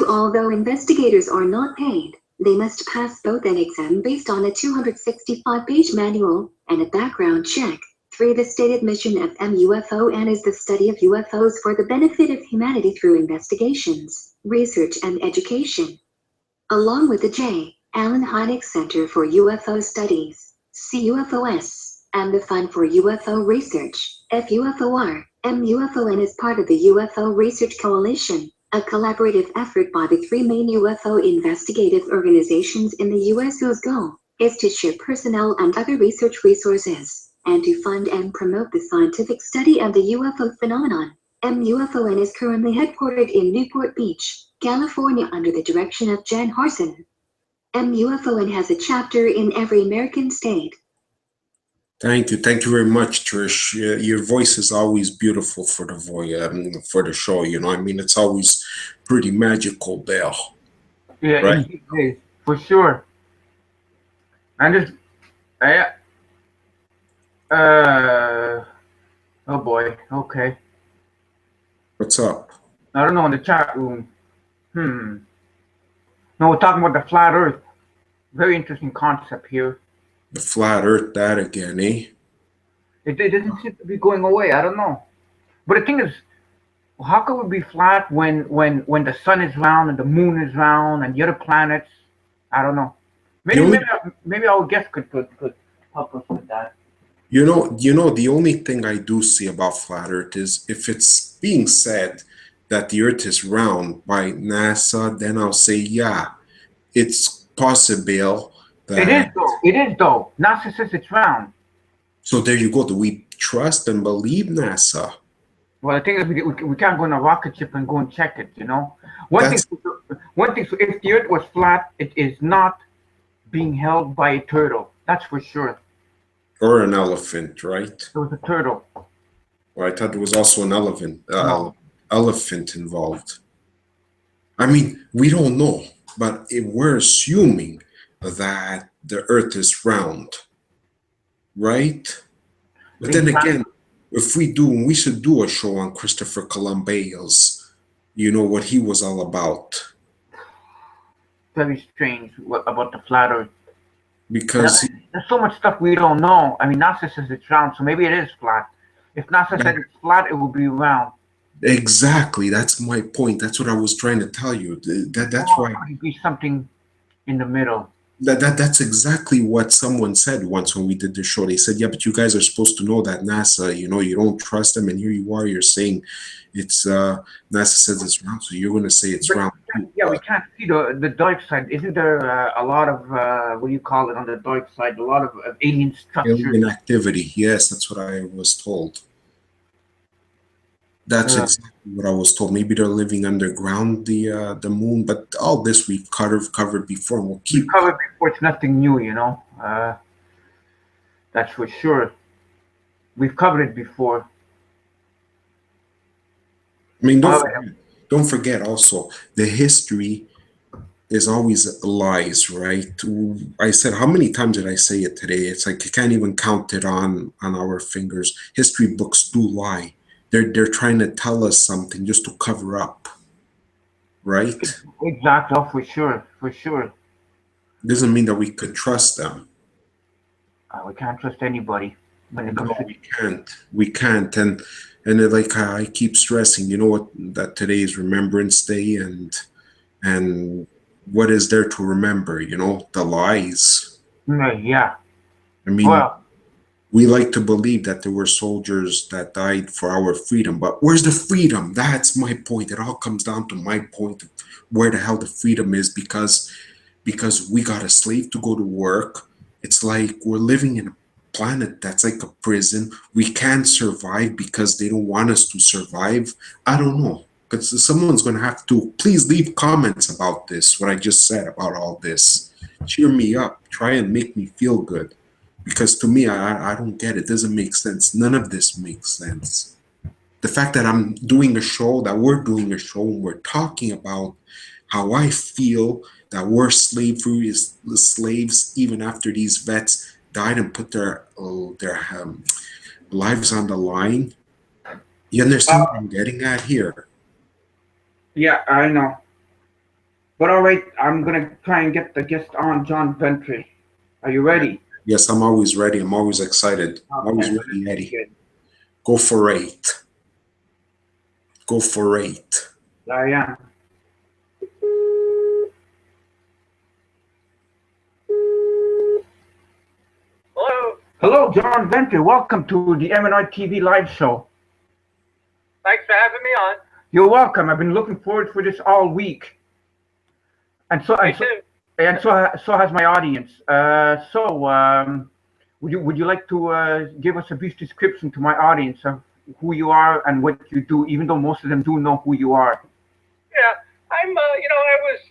Speaker 3: Although investigators are not paid, they must pass both an exam based on a 265-page manual and a background check. 3. The stated mission of MUFON is the study of UFOs for the benefit of humanity through investigations, research, and education. Along with the J. Allen Hynek Center for UFO Studies, CUFOS, and the Fund for UFO Research, FUFOR, MUFON is part of the UFO Research Coalition, a collaborative effort by the three main UFO investigative organizations in the U.S. whose goal is to share personnel and other research resources, and to fund and promote the scientific study of the UFO phenomenon. MUFON is currently headquartered in Newport Beach, California under the direction of Jan Harson. MUFON has a chapter in every American state.
Speaker 2: Thank you very much, Trish. Your voice is always beautiful for the for the show. You know, I mean, it's always pretty magical there.
Speaker 1: Yeah,
Speaker 2: right?
Speaker 1: indeed, for sure. And oh boy, okay.
Speaker 2: What's up?
Speaker 1: I don't know in the chat room. No, we're talking about the flat Earth. Very interesting concept here.
Speaker 2: The flat Earth, that again, eh?
Speaker 1: It doesn't seem to be going away. I don't know. But the thing is, how could we be flat when the sun is round and the moon is round and the other planets? I don't know. Maybe our guest could help us with that.
Speaker 2: You know, the only thing I do see about flat Earth is if it's being said that the Earth is round by NASA, then I'll say, yeah, it's possible that...
Speaker 1: It is though. NASA says it's round.
Speaker 2: So there you go. Do we trust and believe NASA?
Speaker 1: Well, the thing is, we can't go on a rocket ship and go and check it, you know? One thing, so if the Earth was flat, it is not being held by a turtle. That's for sure.
Speaker 2: Or an elephant, right?
Speaker 1: It was a turtle.
Speaker 2: Well, I thought there was also an elephant involved. I mean, we don't know, but we're assuming that the Earth is round, right? But then again, if we should do a show on Christopher Columbus, you know, what he was all about.
Speaker 1: Very strange about the flat Earth.
Speaker 2: Because
Speaker 1: there's so much stuff we don't know. I mean, NASA says it's round, so maybe it is flat. If NASA said it's flat, it will be round.
Speaker 2: Exactly. That's my point. That's what I was trying to tell you. That's why.
Speaker 1: It could be something in the middle.
Speaker 2: That's exactly what someone said once when we did the show. They said, yeah, but you guys are supposed to know that NASA, you know, you don't trust them, and here you are, you're saying it's NASA says it's round, so you're going to say it's round.
Speaker 1: Yeah, we can't see the dark side. Isn't there a lot of what do you call it on the dark side? A lot of alien structures.
Speaker 2: Alien activity. Yes, that's what I was told. That's exactly what I was told. Maybe they're living underground, the moon, but all this we've covered before, and we'll keep
Speaker 1: covered before. It's nothing new, you know. That's for sure. We've covered it before.
Speaker 2: I mean, don't forget also the history is always lies, right? I said, how many times did I say it today? It's like you can't even count it on our fingers. History books do lie. They're trying to tell us something just to cover up, right?
Speaker 1: Exactly, for sure.
Speaker 2: Doesn't mean that we could trust them.
Speaker 1: We can't trust anybody when it comes to...
Speaker 2: We can't, and like I keep stressing, you know what? That today is Remembrance Day, and what is there to remember? You know, the lies.
Speaker 1: Yeah.
Speaker 2: I mean,
Speaker 1: well,
Speaker 2: We like to believe that there were soldiers that died for our freedom, but where's the freedom? That's my point. It all comes down to my point of where the hell the freedom is, because we got a slave to go to work. It's like we're living in a planet that's like a prison. We can't survive because they don't want us to survive. I don't know. But someone's going to have to please leave comments about this, what I just said about all this. Cheer me up. Try and make me feel good. Because to me, I don't get it. It doesn't make sense. None of this makes sense. The fact that I'm doing a show, that we're doing a show, and we're talking about how I feel that we're slaves even after these vets died and put their lives on the line. You understand what I'm getting at here?
Speaker 1: Yeah, I know. But all right, I'm gonna try and get the guest on, John Ventre. Are you ready?
Speaker 2: Yes, I'm always ready. I'm always excited. I'm always ready, Eddie.
Speaker 1: Good.
Speaker 2: Go for it. Go for it.
Speaker 1: I am.
Speaker 4: Hello.
Speaker 1: Hello, John Ventre. Welcome to the MnRTV Live Show.
Speaker 4: Thanks for having me on.
Speaker 1: You're welcome. I've been looking forward for this all week, and so has my audience. Would you like to give us a brief description to my audience of who you are and what you do, even though most of them do know who you are?
Speaker 4: Yeah, I'm. I was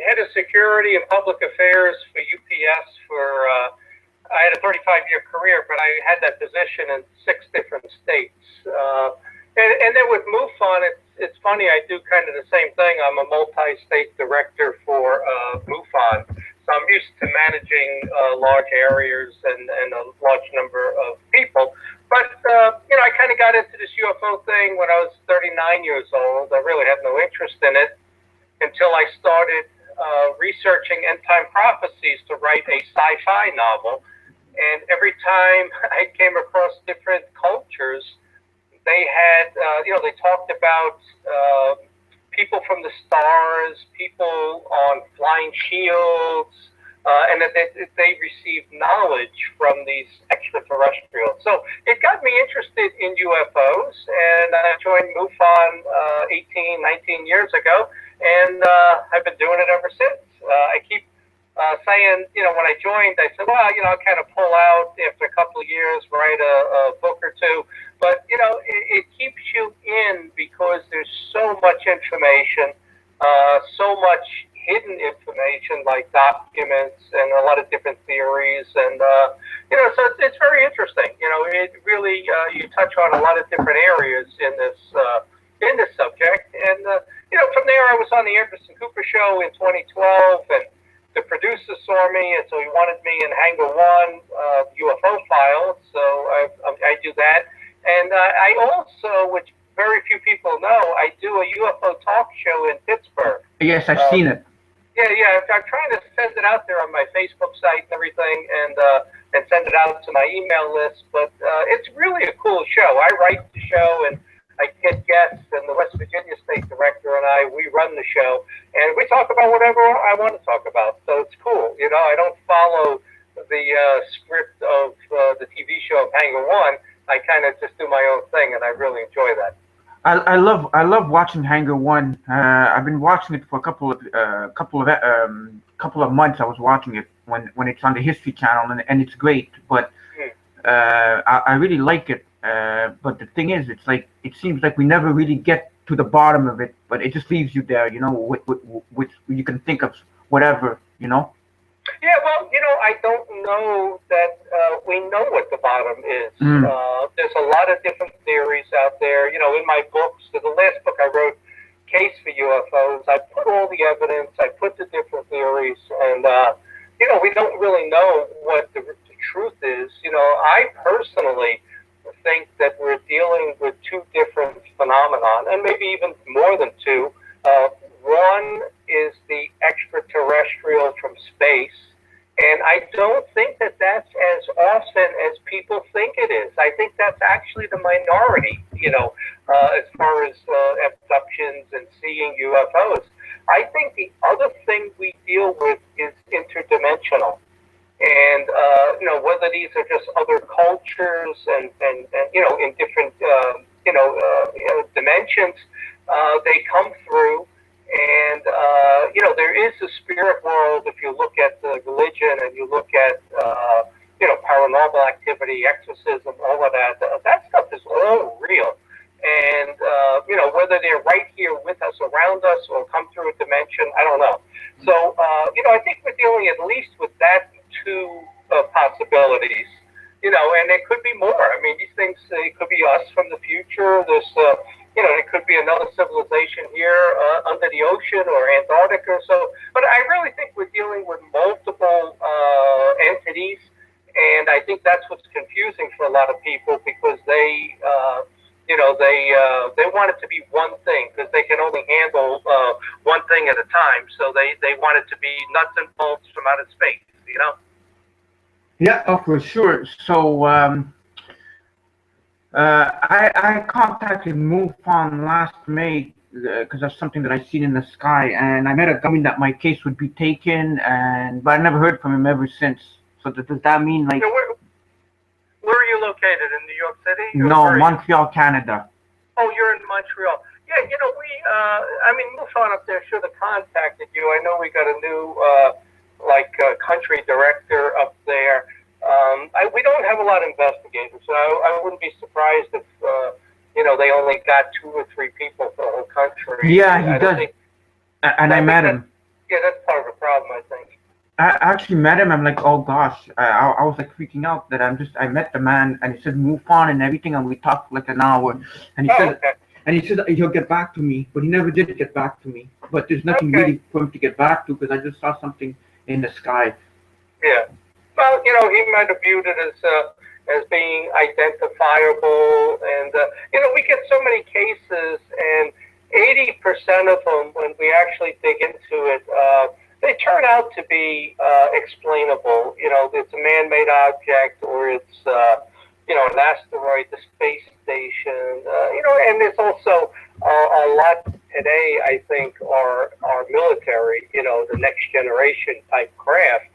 Speaker 4: head of security and public affairs for UPS for. I had a 35-year career, but I had that position in 6 different states. And then with MUFON, it's funny, I do kind of the same thing. I'm a multi-state director for MUFON. So I'm used to managing large areas and a large number of people. But, I kind of got into this UFO thing when I was 39 years old. I really had no interest in it until I started researching end-time prophecies to write a sci-fi novel. And every time I came across different cultures, they had, they talked about people from the stars, people on flying shields, and that they received knowledge from these extraterrestrials. So it got me interested in UFOs, and I joined MUFON 18, 19 years ago, and I've been doing it ever since. I keep saying, when I joined, I said, well, I'll kind of pull out after a couple of years, write a book or two. But, it keeps you in because there's so much information, so much hidden information like documents and a lot of different theories. And, so it's very interesting. It really, you touch on a lot of different areas in this subject. And, from there, I was on the Anderson Cooper show in 2012, and the producer saw me, and so he wanted me in Hanger 1, UFO Files, so I do that. And I also, which very few people know, I do a UFO talk show in Pittsburgh.
Speaker 1: Yes, I've seen it.
Speaker 4: Yeah, I'm trying to send it out there on my Facebook site and everything, and send it out to my email list, but it's really a cool show. I write the show, and I get guests, and the West Virginia State Director and we run the show, and we talk about whatever I want to talk about. So it's cool. I don't follow the script of the TV show of Hanger 1. I kind of just do my own thing, and I really enjoy that.
Speaker 1: I love watching Hanger 1. I've been watching it for a couple of months. I was watching it when it's on the History Channel, and it's great. But I really like it. But the thing is, it seems like we never really get to the bottom of it. But it just leaves you there, with you can think of whatever,
Speaker 4: Yeah, well, I don't know that we know what the bottom is. There's a lot of different theories out there. In my books, the last book I wrote, Case for UFOs, I put all the evidence, I put the different theories, and, we don't really know what the truth is. I personally think that we're dealing with 2 different phenomenon, and maybe even more than 2. One is the extraterrestrial from space, and I don't think that that's as often as people think it is. I think that's actually the minority, as far as abductions and seeing UFOs. I think the other thing we deal with is interdimensional. And whether these are just other cultures and in different dimensions, they come through. And there is a spirit world. If you look at the religion and you look at paranormal activity, exorcism, all of that, that stuff is all real. And whether they're right here with us, around us, or come through a dimension, I don't know. So I think we're dealing at least with that two possibilities. And there could be more. I mean, these things, it could be us from the future. There's it could be another civilization here under the ocean or Antarctica. So, but I really think we're dealing with multiple entities, and I think that's what's confusing for a lot of people, because they want it to be one thing, because they can only handle one thing at a time. So they want it to be nuts and bolts from outer space.
Speaker 1: Yeah, oh, for sure. So I contacted MUFON last May because of something that I seen in the sky, and I met a guy that my case would be taken, but I never heard from him ever since. So does that mean, like?
Speaker 4: So where are you located, in New York City?
Speaker 1: No, Montreal, Canada.
Speaker 4: Oh, you're in Montreal. Yeah, MUFON up there should have contacted you. I know we got a new country director up there. We don't have a lot of investigators, so I wouldn't be surprised if they only got 2 or 3 people for the whole country.
Speaker 1: Yeah, he does. And I met him.
Speaker 4: Yeah, that's part of the problem, I think.
Speaker 1: I actually met him. I'm like, oh gosh, I was like freaking out that I met the man, and he said MUFON and everything, and we talked for like an hour, and he said.
Speaker 4: Okay.
Speaker 1: And he said he'll get back to me, but he never did get back to me. But there's nothing really for him to get back to, because I just saw something in the sky.
Speaker 4: Yeah. Well, he might have viewed it as being identifiable, and we get so many cases, and 80% of them, when we actually dig into it, they turn out to be explainable. It's a man-made object, or it's an asteroid, the space station, and there's also a lot today, I think, are military, the next generation type craft.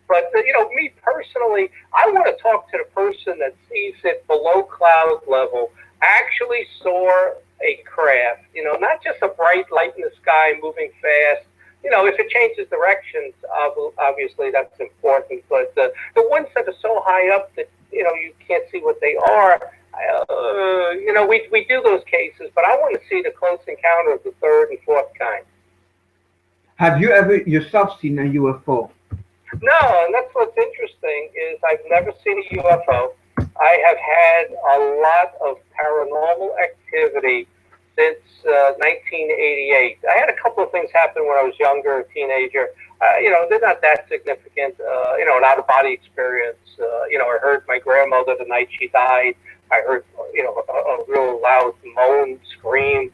Speaker 4: But, me personally, I want to talk to the person that sees it below cloud level, actually saw a craft, not just a bright light in the sky moving fast. If it changes directions, obviously that's important. But the ones that are so high up that, you can't see what they are, we do those cases, but I want to see the close encounter of the 3rd and 4th kind.
Speaker 1: Have you ever yourself seen a UFO?
Speaker 4: No, and that's what's interesting, is I've never seen a UFO. I have had a lot of paranormal activity since 1988. I had a couple of things happen when I was younger, a teenager. They're not that significant. An out-of-body experience. I heard my grandmother the night she died. I heard, a real loud moan, scream.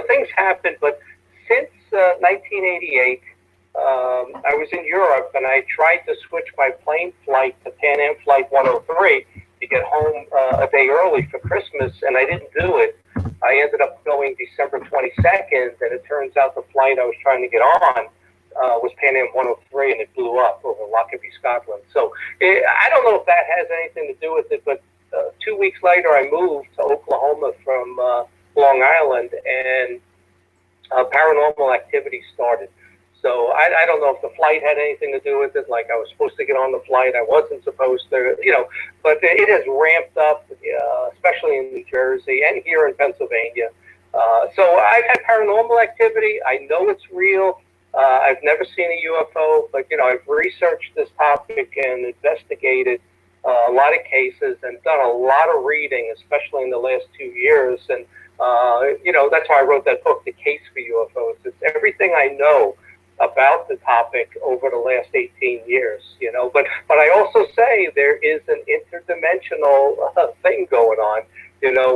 Speaker 4: Things happened. But since 1988, I was in Europe, and I tried to switch my plane flight to Pan Am Flight 103 to get home a day early for Christmas, and I didn't do it. I ended up going December 22nd, and it turns out the flight I was trying to get on was Pan Am 103, and it blew up over Lockerbie, Scotland. So I don't know if that has anything to do with it, but 2 weeks later I moved to Oklahoma from Long Island, and paranormal activity started. So I don't know if the flight had anything to do with it, like I was supposed to get on the flight, I wasn't supposed to, but it has ramped up, especially in New Jersey and here in Pennsylvania. So I've had paranormal activity. I know it's real. I've never seen a UFO, but, I've researched this topic and investigated a lot of cases and done a lot of reading, especially in the last 2 years. And, that's why I wrote that book, The Case for UFOs. It's everything I know about the topic over the last 18 years, but I also say there is an interdimensional thing going on,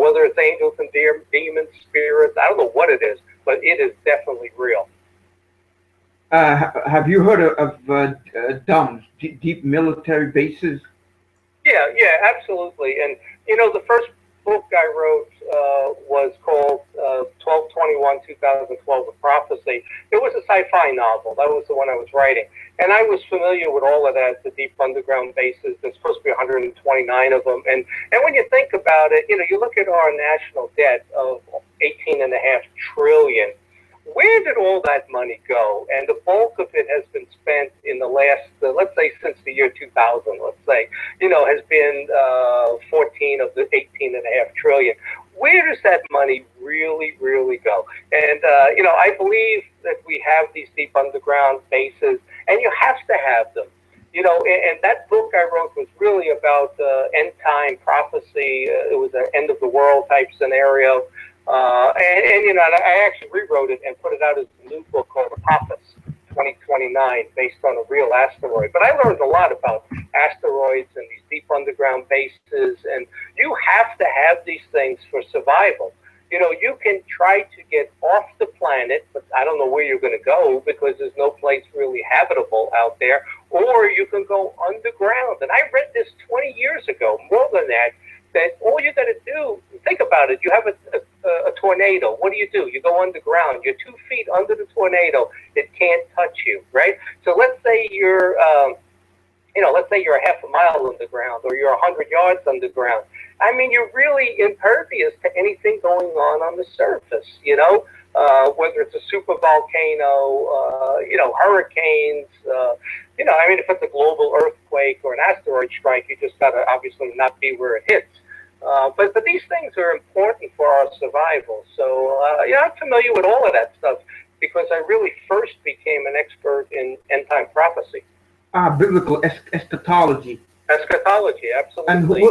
Speaker 4: whether it's angels and demons, spirits, I don't know what it is, but it is definitely real.
Speaker 1: Have you heard of DUMBs, deep military bases?
Speaker 4: Yeah, absolutely. And, the first book I wrote was called 12/21/2012, A Prophecy. It was a sci-fi novel. That was the one I was writing. And I was familiar with all of that, the deep underground bases. There's supposed to be 129 of them. And when you think about it, you look at our national debt of $18.5 trillion. Where did all that money go? And the bulk of it has been spent in the last, let's say, since the year 2000, let's say, has been 14 of the 18.5 trillion. Where does that money really, really go? And, I believe that we have these deep underground bases, and you have to have them. And that book I wrote was really about end time prophecy. It was an end of the world type scenario. And I actually rewrote it and put it out as a new book called The Prophets 2029, based on a real asteroid. But I learned a lot about asteroids and these deep underground bases, and you have to have these things for survival. You can try to get off the planet, but I don't know where you're going to go because there's no place really habitable out there, or you can go underground. And I read this 20 years ago, more than that all you got to do, think about it, you have a tornado. What do? You go underground. You're 2 feet under the tornado. It can't touch you, right? So let's say you're, let's say you're a half a mile underground, or you're 100 yards underground. I mean, you're really impervious to anything going on the surface, whether it's a super volcano, hurricanes, if it's a global earthquake or an asteroid strike, you just got to obviously not be where it hits. But these things are important for our survival. So, I'm familiar with all of that stuff because I really first became an expert in end-time prophecy.
Speaker 1: Biblical eschatology.
Speaker 4: Eschatology, absolutely.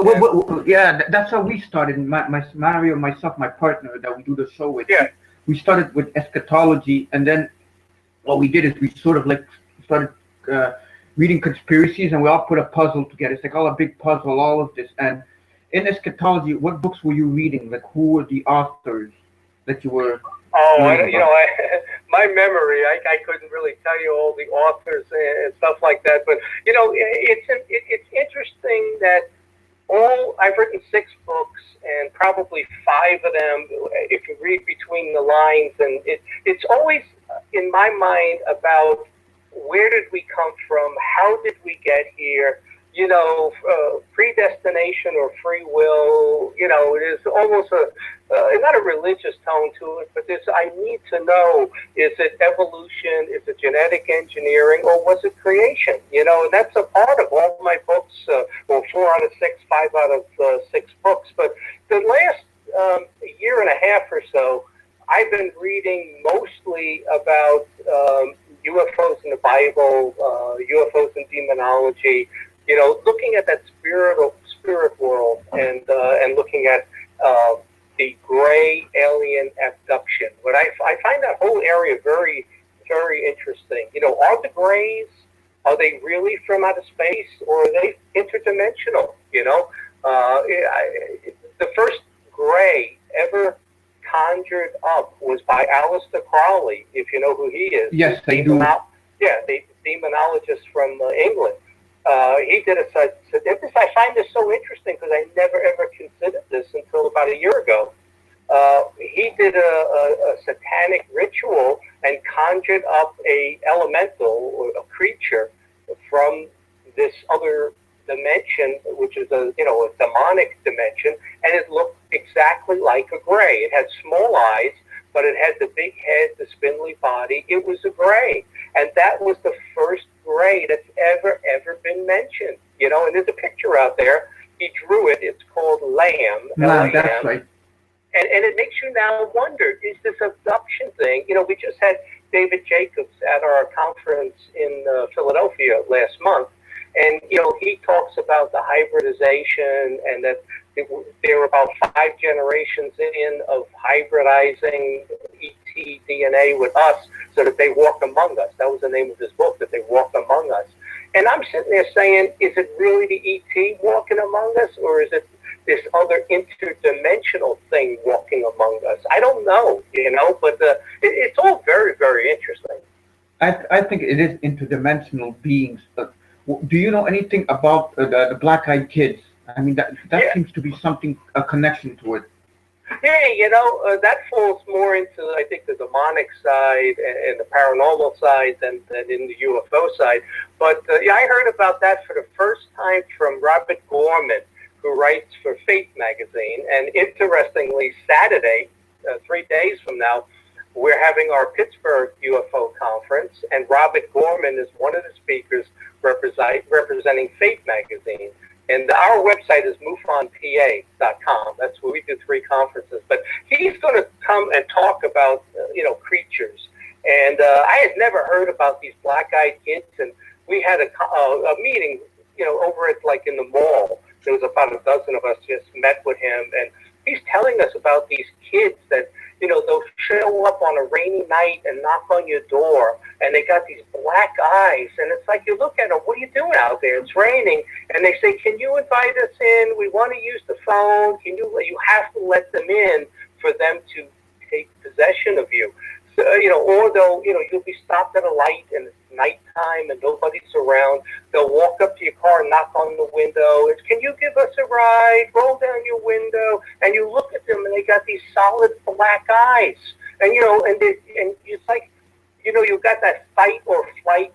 Speaker 1: And that's how we started. Mario, myself, my partner that we do the show with.
Speaker 4: Yeah.
Speaker 1: We started with eschatology, and then what we did is we sort of started reading conspiracies, and we all put a puzzle together. It's like all a big puzzle, all of this. And in eschatology, what books were you reading? Like, who were the authors that you were?
Speaker 4: My memory, I couldn't really tell you all the authors and stuff like that. But it's interesting that I've written 6 books, and probably 5 of them, if you read between the lines, and it's always in my mind about where did we come from, how did we get here. Predestination or free will, it is almost not a religious tone to it, but I need to know, is it evolution, is it genetic engineering, or was it creation? And that's a part of all my books, 4 out of 6, 5 out of 6 books. But the last year and a half or so, I've been reading mostly about UFOs in the Bible, UFOs in demonology, looking at that spirit world and looking at the gray alien abduction. But I find that whole area very, very interesting. Are the grays, are they really from outer space, or are they interdimensional? The first gray ever conjured up was by Aleister Crowley, if you know who he is.
Speaker 1: Yes, I do.
Speaker 4: The demonologist from England. He did I find this so interesting because I never ever considered this until about a year ago. He did a satanic ritual and conjured up a elemental or a creature from this other dimension, which is a demonic dimension, and it looked exactly like a gray. It had small eyes, but it had the big head, the spindly body. It was a gray, and that was the first gray that's ever been mentioned. And there's a picture out there. He drew it. It's called Lamb.
Speaker 1: Lamb, that's right.
Speaker 4: And it makes you now wonder, is this abduction thing? We just had David Jacobs at our conference in Philadelphia last month, and he talks about the hybridization, and that there were about 5 generations in of hybridizing ET DNA with us so that they walk among us. That was the name of his book, that they walk among us. And I'm sitting there saying, is it really the ET walking among us, or is it this other interdimensional thing walking among us? I don't know, but it's all very, very interesting.
Speaker 1: I think it is interdimensional beings. Do you know anything about the black-eyed kids? I mean, that seems to be something, a connection to it.
Speaker 4: Yeah, that falls more into, I think, the demonic side and the paranormal side than in the UFO side. But yeah, I heard about that for the first time from Robert Gorman, who writes for Faith magazine. And interestingly, Saturday, 3 days from now, we're having our Pittsburgh UFO conference, and Robert Gorman is one of the speakers representing Faith magazine. And our website is MUFONPA.com. That's where we do 3 conferences. But he's going to come and talk about, creatures. And I had never heard about these black-eyed kids. And we had a meeting, over at, like, in the mall. There was about a dozen of us just met with him. And he's telling us about these kids that, they'll show up on a rainy night and knock on your door, and they got these black eyes, and it's like you look at them, what are you doing out there? It's raining, and they say, can you invite us in? We want to use the phone. You have to let them in for them to take possession of you. So, or they'll, you'll be stopped at a light and it's nighttime and nobody's around. They'll walk up to your car and knock on the window. It's, can you give us a ride? Roll down your window. And you look at them and they got these solid black eyes. And, and it's like, you've got that fight or flight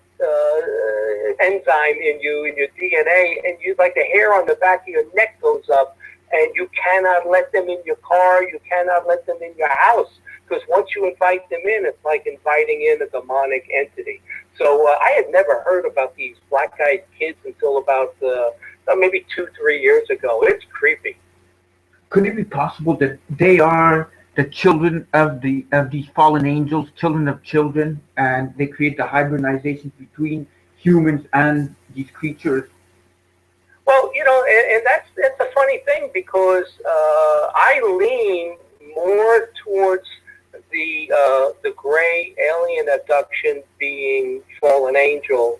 Speaker 4: enzyme in you, in your DNA, and you like the hair on the back of your neck goes up, and you cannot let them in your car. You cannot let them in your house. Because once you invite them in, it's like inviting in a demonic entity. So I had never heard about these black-eyed kids until about maybe 2-3 years ago. It's creepy.
Speaker 1: Could it be possible that they are the children of these fallen angels, children of children, and they create the hybridization between humans and these creatures?
Speaker 4: Well, and that's a funny thing, because I lean more towards the gray alien abduction being fallen angel,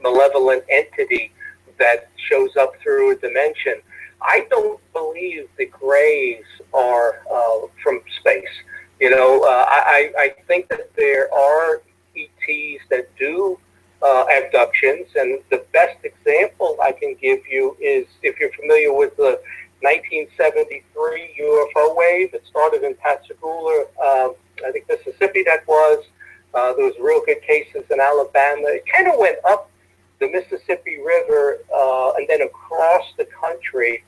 Speaker 4: malevolent entity that shows up through a dimension. I don't believe the grays are from space. I think that there are ETs that do abductions, and the best example I can give you is, if you're familiar with the 1973 UFO wave. It started in Pascagoula, I think Mississippi that was. There was real good cases in Alabama. It kind of went up the Mississippi River and then across the country.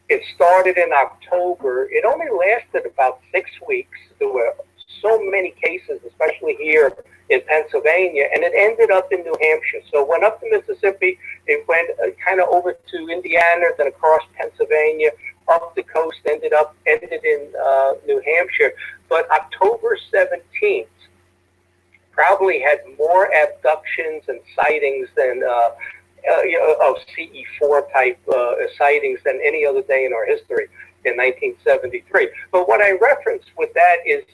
Speaker 4: It started in October. It only lasted about 6 weeks. There were so many cases, especially here in Pennsylvania, and it ended up in New Hampshire. So it went up to Mississippi, it went kind of over to Indiana, then across Pennsylvania, up the coast, ended in New Hampshire. But October 17th probably had more abductions and sightings than of CE4 type sightings than any other day in our history in 1973. But what I referenced with that is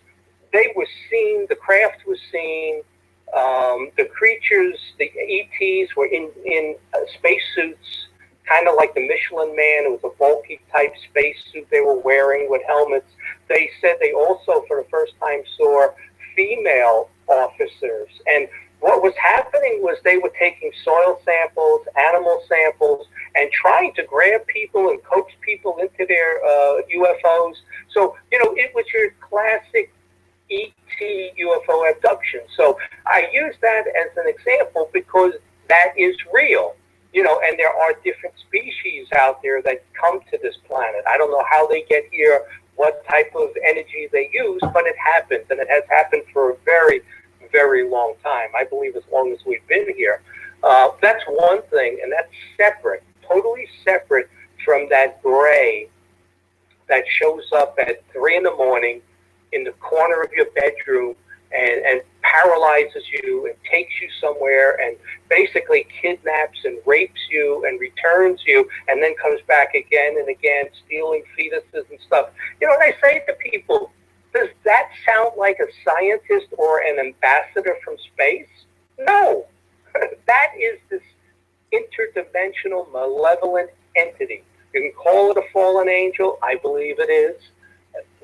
Speaker 4: they were seen, the craft was seen, the creatures, the ETs were in spacesuits, kind of like the Michelin Man. It was a bulky type spacesuit they were wearing with helmets. They said they also, for the first time, saw female officers. And what was happening was they were taking soil samples, animal samples, and trying to grab people and coax people into their UFOs. So, it was your classic ET UFO abduction. So I use that as an example because that is real, and there are different species out there that come to this planet. I don't know how they get here, what type of energy they use, but it happens, and it has happened for a very, very long time. I believe as long as we've been here. That's one thing, and that's separate, totally separate from that gray that shows up at 3 a.m. in the corner of your bedroom and paralyzes you and takes you somewhere and basically kidnaps and rapes you and returns you and then comes back again and again, stealing fetuses and stuff. And I say to people, does that sound like a scientist or an ambassador from space? No. That is this interdimensional malevolent entity. You can call it a fallen angel. I believe it is.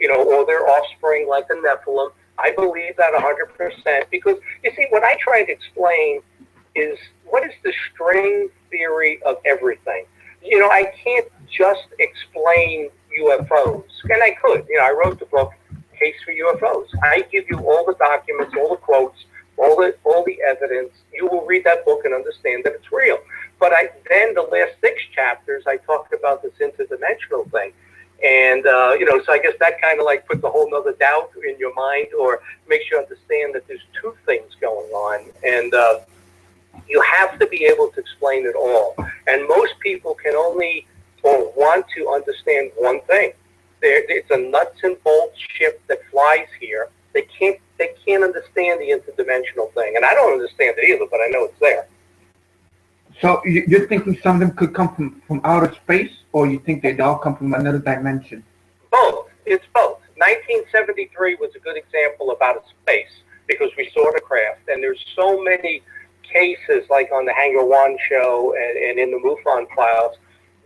Speaker 4: Or their offspring like the Nephilim. I believe that 100% because, you see, what I try to explain is what is the string theory of everything. I can't just explain UFOs, and I could. I wrote the book, Case for UFOs. I give you all the documents, all the quotes, all the evidence. You will read that book and understand that it's real. But then the last 6 chapters, I talked about this interdimensional thing. And, so I guess that kind of like puts a whole nother doubt in your mind, or makes you understand that there's 2 things going on. And you have to be able to explain it all. And most people can only or want to understand one thing. It's a nuts and bolts ship that flies here. They can't understand the interdimensional thing. And I don't understand it either, but I know it's there.
Speaker 1: So you're thinking some of them could come from outer space, or you think they'd all come from another dimension?
Speaker 4: Both. It's both. 1973 was a good example of outer space because we saw the craft, and there's so many cases, like on the Hanger 1 show and in the MUFON files,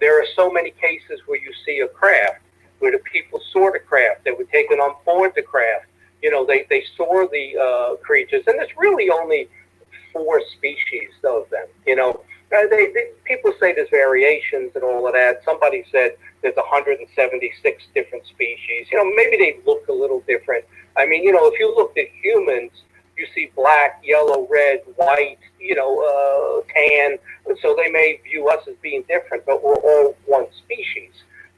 Speaker 4: there are so many cases where you see a craft, where the people saw the craft, they were taken on board the craft. They saw the creatures, and there's really only 4 species of them. People say there's variations and all of that. Somebody said there's 176 different species. Maybe they look a little different. I mean, if you looked at humans, you see black, yellow, red, white, tan. So they may view us as being different, but we're all one species.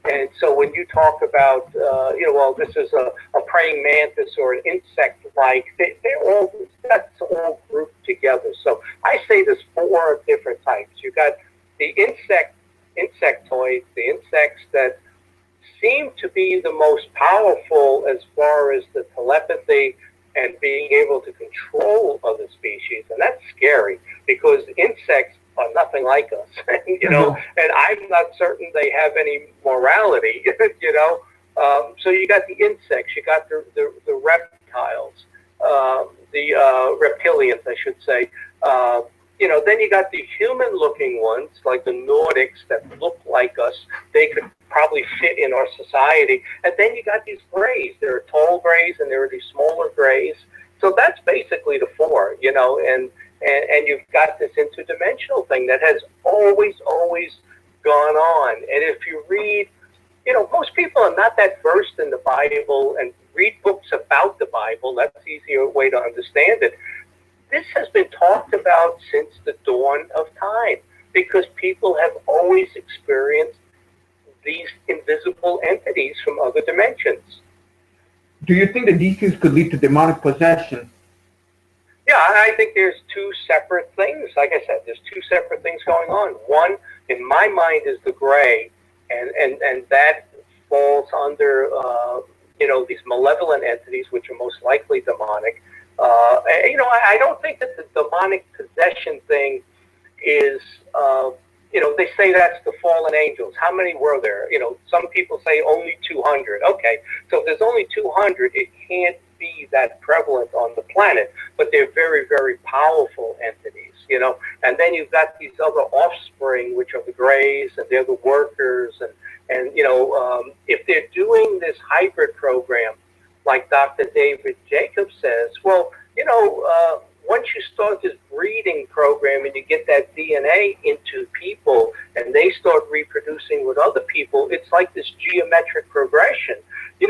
Speaker 4: And so when you talk about, this is a praying mantis or an insect-like, that's all grouped together. So I say there's 4 different types. You got the insectoids, the insects that seem to be the most powerful as far as the telepathy and being able to control other species. And that's scary because insects are nothing like us, and I'm not certain they have any morality, So you got the insects, you got the reptiles, the reptilians, I should say. Then you got the human-looking ones, like the Nordics that look like us. They could probably fit in our society. And then you got these grays. There are tall grays and there are these smaller grays. So that's basically the 4, and you've got this interdimensional thing that has always gone on. And if you read, most people are not that versed in the Bible and read books about the Bible. That's an easier way to understand it. This has been talked about since the dawn of time because people have always experienced these invisible entities from other dimensions.
Speaker 1: Do you think that these things could lead to demonic possession?
Speaker 4: Yeah, I think there's 2 separate things. Like I said, there's 2 separate things going on. One, in my mind, is the gray, and that falls under, these malevolent entities, which are most likely demonic. I don't think that the demonic possession thing is, they say that's the fallen angels. How many were there? Some people say only 200. Okay, so if there's only 200, it can't be that prevalent on the planet, but they're very, very powerful entities, and then you've got these other offspring, which are the grays, and they're the workers, and if they're doing this hybrid program, like Dr. David Jacobs says, well, once you start this breeding program and you get that DNA into people and they start reproducing with other people, it's like this geometric progression.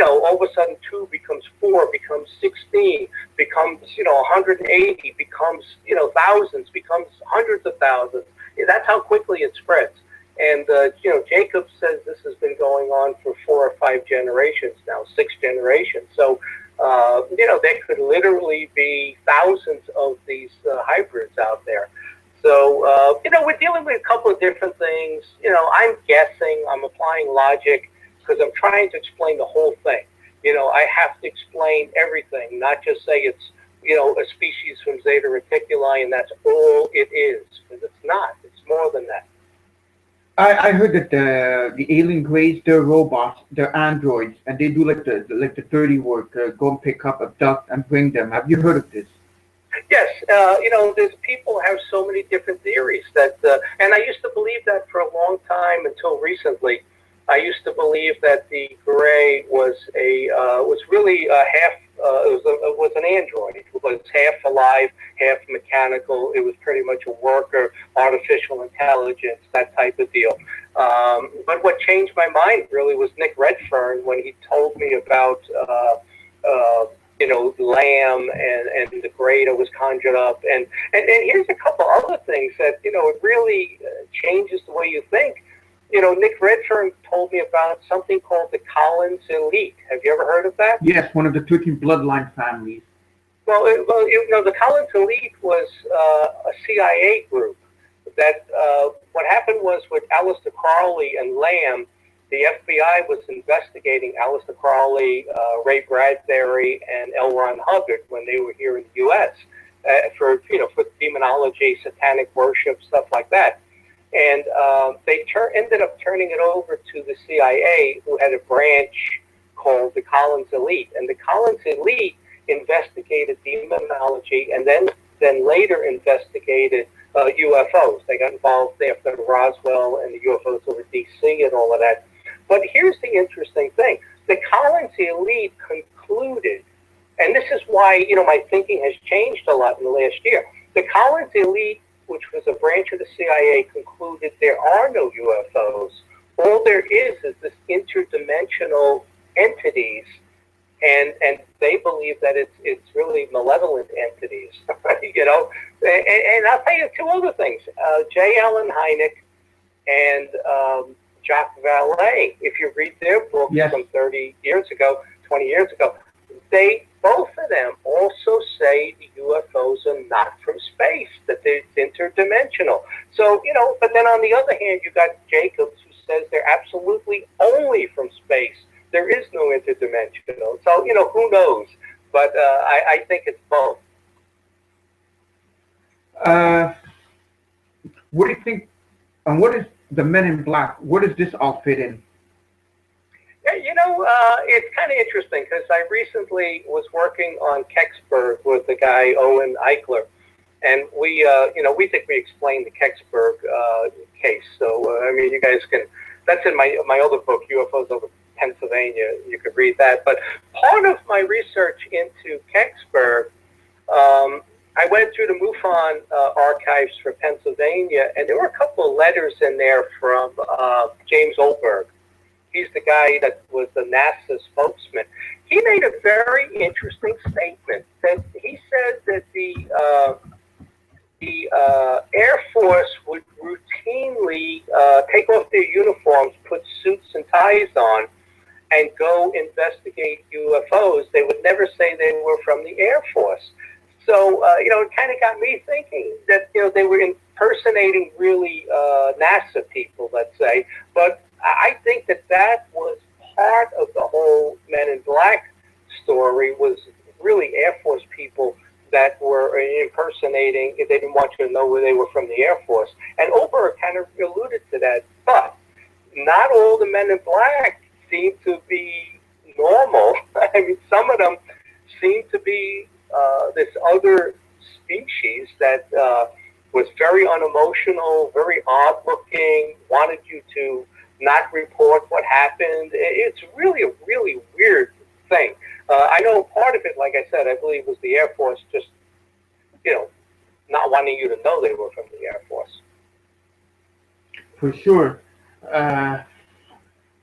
Speaker 4: All of a sudden 2 becomes 4, becomes 16, becomes, 180, becomes, thousands, becomes hundreds of thousands. That's how quickly it spreads. And, Jacobs says this has been going on for 4 or 5 generations now, 6 generations. So, there could literally be thousands of these hybrids out there. So, we're dealing with a couple of different things. I'm guessing, I'm applying logic because I'm trying to explain the whole thing. I have to explain everything, not just say it's, a species from Zeta Reticuli and that's all it is, because it's not. It's more than that.
Speaker 1: I heard that the alien grays, they're robots, they're androids, and they do like the dirty work, go and pick up, abduct, and bring them. Have you heard of this?
Speaker 4: Yes, there's people have so many different theories that, and I used to believe that for a long time until recently. I used to believe that the gray was really half. It was an android. It was half alive, half mechanical. It was pretty much a worker, artificial intelligence, that type of deal. But what changed my mind really was Nick Redfern when he told me about, Lamb and the Great was conjured up. And here's a couple other things that, it really changes the way you think. Nick Redfern told me about something called the Collins Elite. Have you ever heard of that?
Speaker 1: Yes, one of the 13 bloodline families.
Speaker 4: Well, the Collins Elite was a CIA group that what happened was with Aleister Crowley and Lamb, the FBI was investigating Aleister Crowley, Ray Bradbury, and L. Ron Hubbard when they were here in the U.S. For demonology, satanic worship, stuff like that. And they ended up turning it over to the CIA, who had a branch called the Collins Elite. And the Collins Elite investigated demonology and then later investigated UFOs. They got involved after Roswell and the UFOs over D.C. and all of that. But here's the interesting thing. The Collins Elite concluded, and this is why, my thinking has changed a lot in the last year. The Collins Elite, which was a branch of the CIA, concluded there are no UFOs. All there is this interdimensional entities, and they believe that it's really malevolent entities, And I'll tell you two other things. J. Allen Hynek and Jacques Vallée, if you read their book from 30 years ago, 20 years ago, both of them also say the UFOs are not from space, that they're interdimensional. So, but then on the other hand, you got Jacobs, who says they're absolutely only from space. There is no interdimensional. So, who knows? But I think it's both.
Speaker 1: What do you think, and what is the Men in Black? What does this all fit in?
Speaker 4: Yeah, it's kind of interesting because I recently was working on Kecksburg with the guy Owen Eichler, and we think we explained the Kecksburg case. So you guys can. That's in my other book, UFOs over Pennsylvania. You could read that. But part of my research into Kecksburg, I went through the MUFON archives for Pennsylvania, and there were a couple of letters in there from James Oldberg. He's the guy that was the NASA spokesman. He made a very interesting statement. That he said that the Air Force would routinely take off their uniforms, put suits and ties on, and go investigate UFOs. They would never say they were from the Air Force. So, it kind of got me thinking that, they were impersonating really NASA people, let's say. But I think that was part of the whole Men in Black story, was really Air Force people that were impersonating. They didn't want you to know where they were from the Air Force. And Oberg kind of alluded to that. But not all the Men in Black seem to be normal. Some of them seem to be this other species that was very unemotional, very odd-looking, wanted you to not report what happened. It's really a really weird thing. I know part of it, like I said, I believe was the Air Force just, not wanting you to know they were from the Air Force.
Speaker 1: For sure.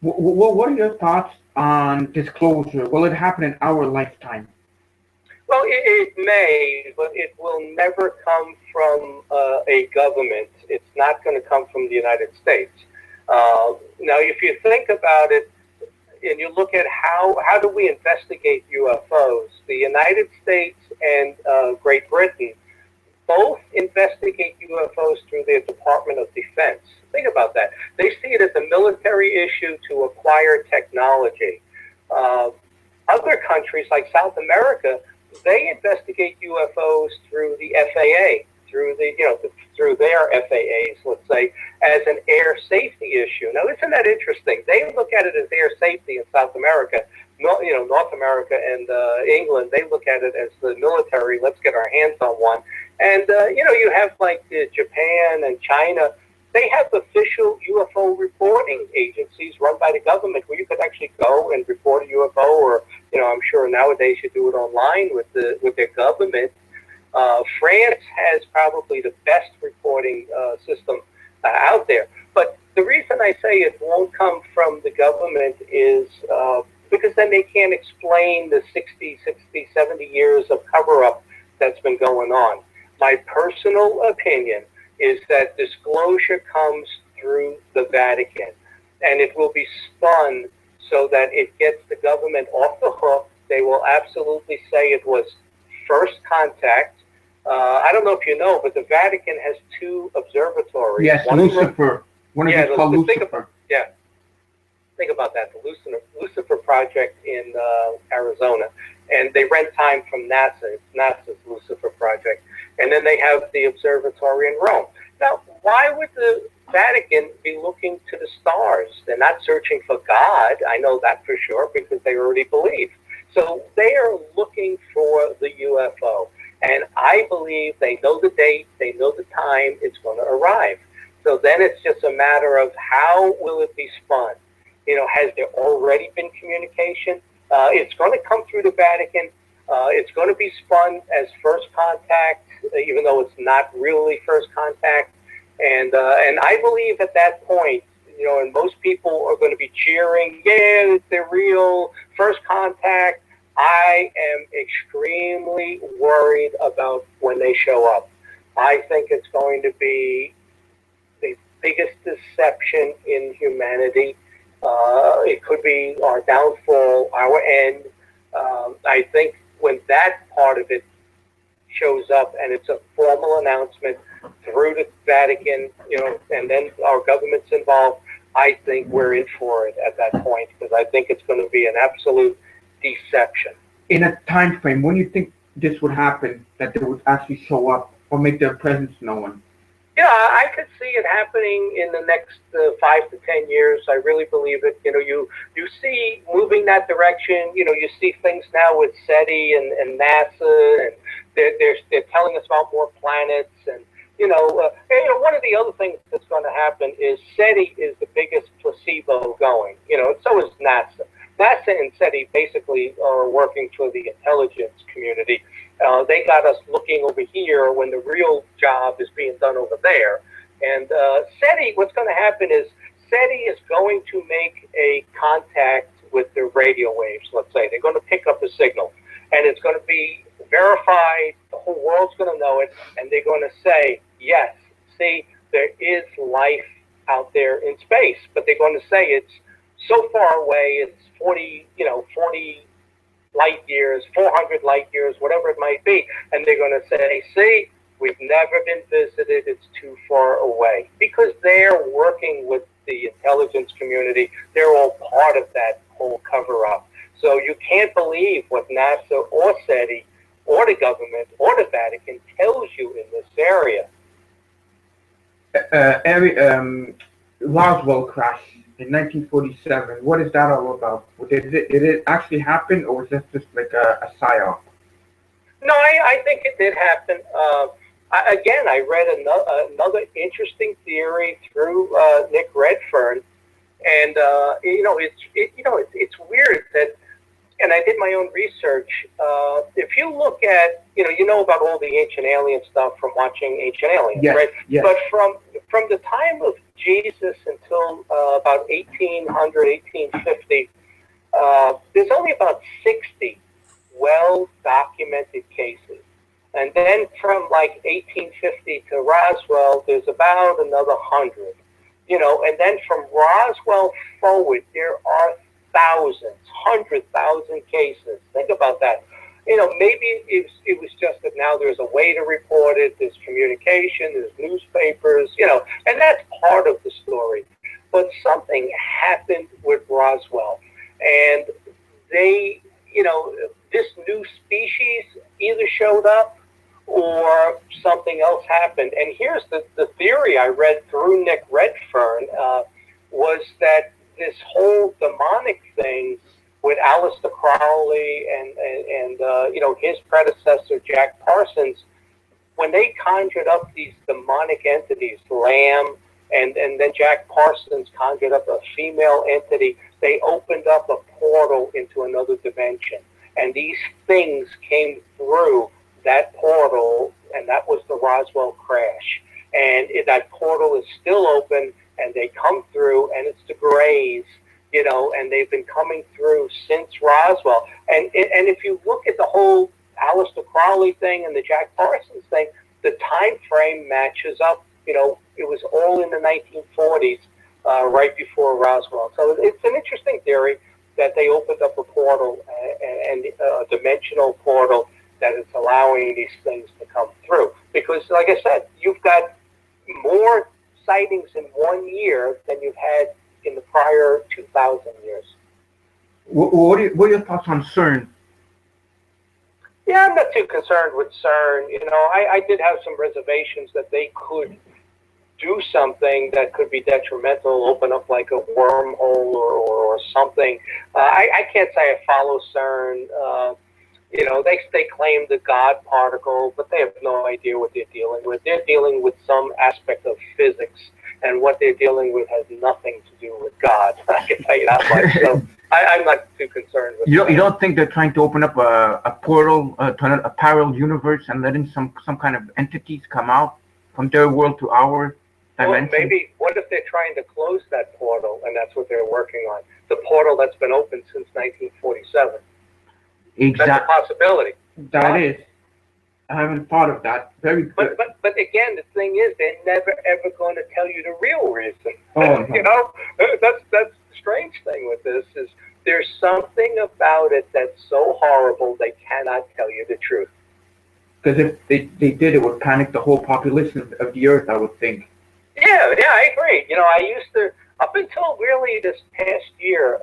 Speaker 1: What are your thoughts on disclosure? Will it happen in our lifetime?
Speaker 4: Well, it may, but it will never come from a government. It's not going to come from the United States. Now, if you think about it, and you look at how do we investigate UFOs, the United States and Great Britain both investigate UFOs through their Department of Defense. Think about that. They see it as a military issue to acquire technology. Other countries like South America, they investigate UFOs through the FAA, through their FAAs, let's say, as an air safety issue. Now, isn't that interesting? They look at it as air safety in South America. North America and England, they look at it as the military. Let's get our hands on one. And you have like Japan and China. They have official UFO reporting agencies run by the government where you could actually go and report a UFO, or I'm sure nowadays you do it online with their government. France has probably the best reporting system out there. But the reason I say it won't come from the government is because then they can't explain the 60, 70 years of cover-up that's been going on. My personal opinion is that disclosure comes through the Vatican, and it will be spun so that it gets the government off the hook. They will absolutely say it was first contact. I don't know if you know, but the Vatican has two observatories.
Speaker 1: Yes, Lucifer. One of them called Lucifer.
Speaker 4: Think about that, the Lucifer Project in Arizona. And they rent time from NASA. It's NASA's Lucifer Project. And then they have the observatory in Rome. Now, why would the Vatican be looking to the stars? They're not searching for God. I know that for sure because they already believe. So they are looking for the UFO. And I believe they know the date, they know the time it's going to arrive. So then it's just a matter of how will it be spun? You know, has there already been communication? It's going to come through the Vatican. It's going to be spun as first contact, even though it's not really first contact. And I believe at that point, you know, and most people are going to be cheering, yeah, they're real, first contact. I am extremely worried about when they show up. I think it's going to be the biggest deception in humanity. It could be our downfall, our end. I think when that part of it shows up and it's a formal announcement through the Vatican, you know, and then our government's involved, I think we're in for it at that point because I think it's going to be an absolute deception.
Speaker 1: In a time frame, when you think this would happen, that they would actually show up or make their presence known?
Speaker 4: Yeah, I could see it happening in the next 5 to 10 years. I really believe it. You know, you see moving that direction. You know, you see things now with SETI and NASA, and they're telling us about more planets. And you know, one of the other things that's going to happen is SETI is the biggest placebo going. You know, and so is NASA. NASA and SETI basically are working for the intelligence community. They got us looking over here when the real job is being done over there. And SETI, what's going to happen is SETI is going to make a contact with the radio waves, let's say. They're going to pick up a signal, and it's going to be verified. The whole world's going to know it, and they're going to say, yes, see, there is life out there in space. But they're going to say it's so far away, it's 40 light years, 400 light years, whatever it might be. And they're going to say, see, we've never been visited. It's too far away. Because they're working with the intelligence community. They're all part of that whole cover-up. So you can't believe what NASA or SETI or the government or the Vatican tells you in this area.
Speaker 1: Roswell crash in 1947. What is that all about? Did it actually happen, or was that just like a psyop?
Speaker 4: No, I think it did happen. Again, I read another interesting theory through Nick Redfern, and it's weird that. And I did my own research. If you look at, you know about all the ancient alien stuff from watching Ancient Aliens,
Speaker 1: yes,
Speaker 4: right?
Speaker 1: Yes.
Speaker 4: But from the time of Jesus until about 1800, 1850, there's only about 60 well-documented cases. And then from like 1850 to Roswell, there's about another 100. And then from Roswell forward, there are thousands, 100,000 cases. Think about that. Maybe it was just that now there's a way to report it, there's communication, there's newspapers, and that's part of the story. But something happened with Roswell, and they, this new species either showed up or something else happened. And here's the theory I read through Nick Redfern, was that this whole demonic thing with Aleister Crowley and his predecessor Jack Parsons, when they conjured up these demonic entities, Lamb, and then Jack Parsons conjured up a female entity, they opened up a portal into another dimension, and these things came through that portal, and that was the Roswell crash. And that portal is still open, and they come through, and and they've been coming through since Roswell. And if you look at the whole Aleister Crowley thing and the Jack Parsons thing, the time frame matches up. You know, it was all in the 1940s, right before Roswell. So it's an interesting theory that they opened up a portal and a dimensional portal that is allowing these things to come through. Because, like I said, you've got more sightings in 1 year than you've had in the prior 2,000 years.
Speaker 1: What are your thoughts on CERN?
Speaker 4: Yeah, I'm not too concerned with CERN. You know, I did have some reservations that they could do something that could be detrimental, open up like a wormhole or something. I can't say I follow CERN. You know, they claim the God particle, but they have no idea what they're dealing with. They're dealing with some aspect of physics, and what they're dealing with has nothing to do with God. I can tell you that much. So I'm not too concerned with
Speaker 1: You don't think they're trying to open up a portal to a parallel universe and letting some kind of entities come out from their world to our dimension?
Speaker 4: Well, maybe, what if they're trying to close that portal, and that's what they're working on? The portal that's been open since 1947.
Speaker 1: Exactly.
Speaker 4: That's a possibility.
Speaker 1: That is. I haven't thought of that. Very good.
Speaker 4: But again, the thing is, they're never ever going to tell you the real reason.
Speaker 1: Oh, no.
Speaker 4: You know, that's the strange thing with this is there's something about it that's so horrible they cannot tell you the truth.
Speaker 1: Because if they did, it would panic the whole population of the earth, I would think.
Speaker 4: Yeah, I agree. You know, I used to, up until really this past year,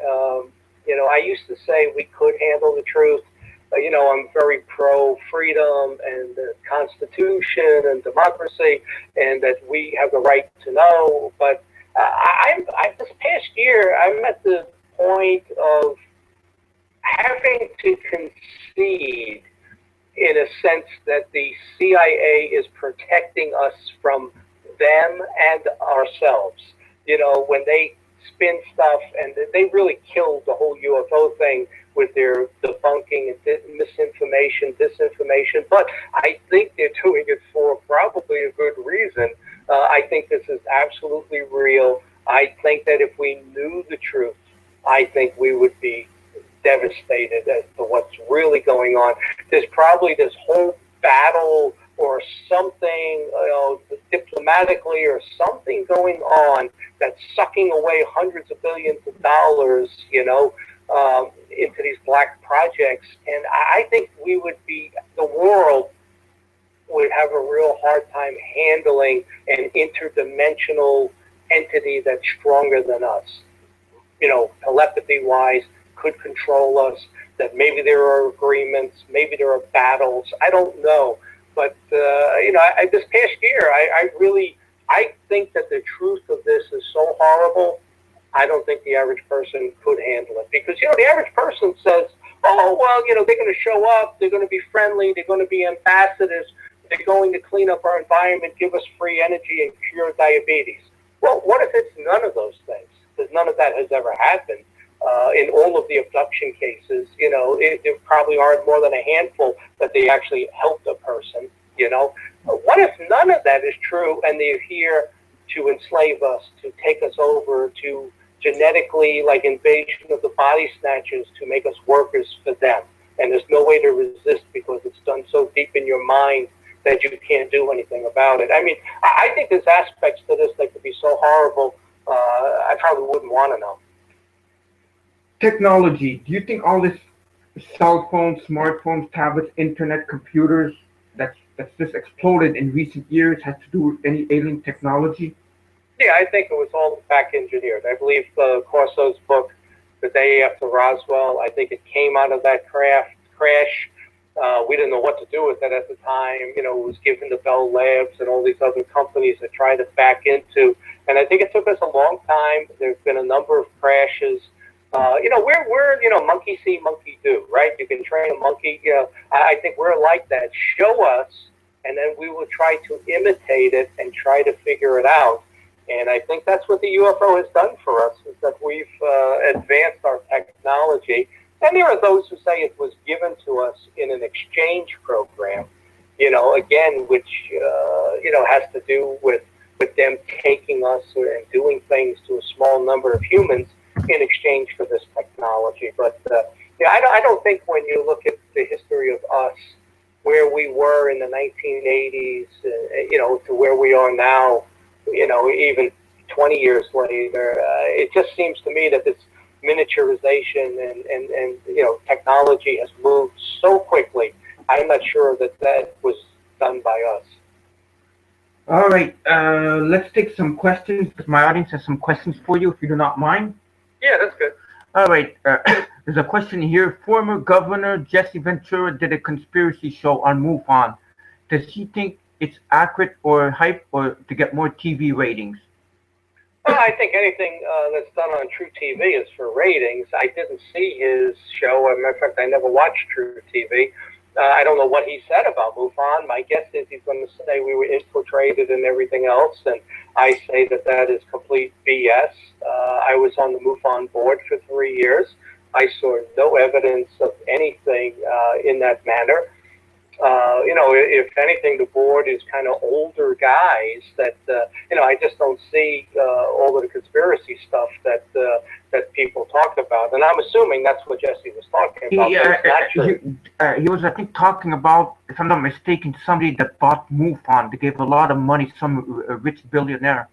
Speaker 4: you know, I used to say we could handle the truth. You know, I'm very pro-freedom and the Constitution and democracy, and that we have the right to know. But this past year, I'm at the point of having to concede, in a sense, that the CIA is protecting us from them and ourselves. You know, when they spin stuff, and they really killed the whole UFO thing with their debunking and misinformation, disinformation. But I think they're doing it for probably a good reason. I think this is absolutely real. I think that if we knew the truth, I think we would be devastated as to what's really going on. There's probably this whole battle or something, you know, diplomatically or something going on that's sucking away hundreds of billions of dollars, you know, into these black projects. And I think the world would have a real hard time handling an interdimensional entity that's stronger than us. You know, telepathy-wise, could control us, that maybe there are agreements, maybe there are battles, I don't know. But, you know, this past year, I think that the truth of this is so horrible, I don't think the average person could handle it. Because, you know, the average person says, oh, well, you know, they're going to show up, they're going to be friendly, they're going to be ambassadors, they're going to clean up our environment, give us free energy, and cure diabetes. Well, what if it's none of those things? Because none of that has ever happened. In all of the abduction cases, you know, there probably aren't more than a handful that they actually helped a person, you know. What if none of that is true and they're here to enslave us, to take us over, to genetically, like invasion of the body snatchers, to make us workers for them? And there's no way to resist because it's done so deep in your mind that you can't do anything about it. I mean, I think there's aspects to this that could be so horrible, I probably wouldn't want to know.
Speaker 1: Technology. Do you think all this cell phones, smartphones, tablets, internet, computers that's just exploded in recent years has to do with any alien technology?
Speaker 4: Yeah, I think it was all back engineered. I believe Corso's book, The Day After Roswell, I think it came out of that crash. We didn't know what to do with it at the time. You know, it was given to Bell Labs and all these other companies that tried to back into. And I think it took us a long time. There's been a number of crashes. You know, we're, you know, monkey see, monkey do, right? You can train a monkey. You know, I think we're like that. Show us, and then we will try to imitate it and try to figure it out. And I think that's what the UFO has done for us, is that we've advanced our technology. And there are those who say it was given to us in an exchange program, you know, again, which, you know, has to do with them taking us and doing things to a small number of humans in exchange for this technology. But yeah, I don't think when you look at the history of us, where we were in the 1980s, to where we are now, even 20 years later, it just seems to me that this miniaturization and technology has moved so quickly. I'm not sure that was done by us.
Speaker 1: All right, let's take some questions, because my audience has some questions for you, if you do not mind.
Speaker 4: Yeah, that's good.
Speaker 1: All right, there's a question here. Former Governor Jesse Ventura did a conspiracy show on MUFON. Does he think it's accurate or hype or to get more TV ratings?
Speaker 4: Well, I think anything that's done on True TV is for ratings. I didn't see his show. As a matter of fact, I never watched True TV. I don't know what he said about MUFON. My guess is he's going to say we were infiltrated and everything else, and I say that is complete BS. I was on the MUFON board for 3 years. I saw no evidence of anything in that manner. If anything, the board is kind of older guys that, I just don't see all of the conspiracy stuff that people talk about. And I'm assuming that's what Jesse was talking about.
Speaker 1: He was, I think, talking about, if I'm not mistaken, somebody that bought MUFON. They gave a lot of money to some rich billionaire.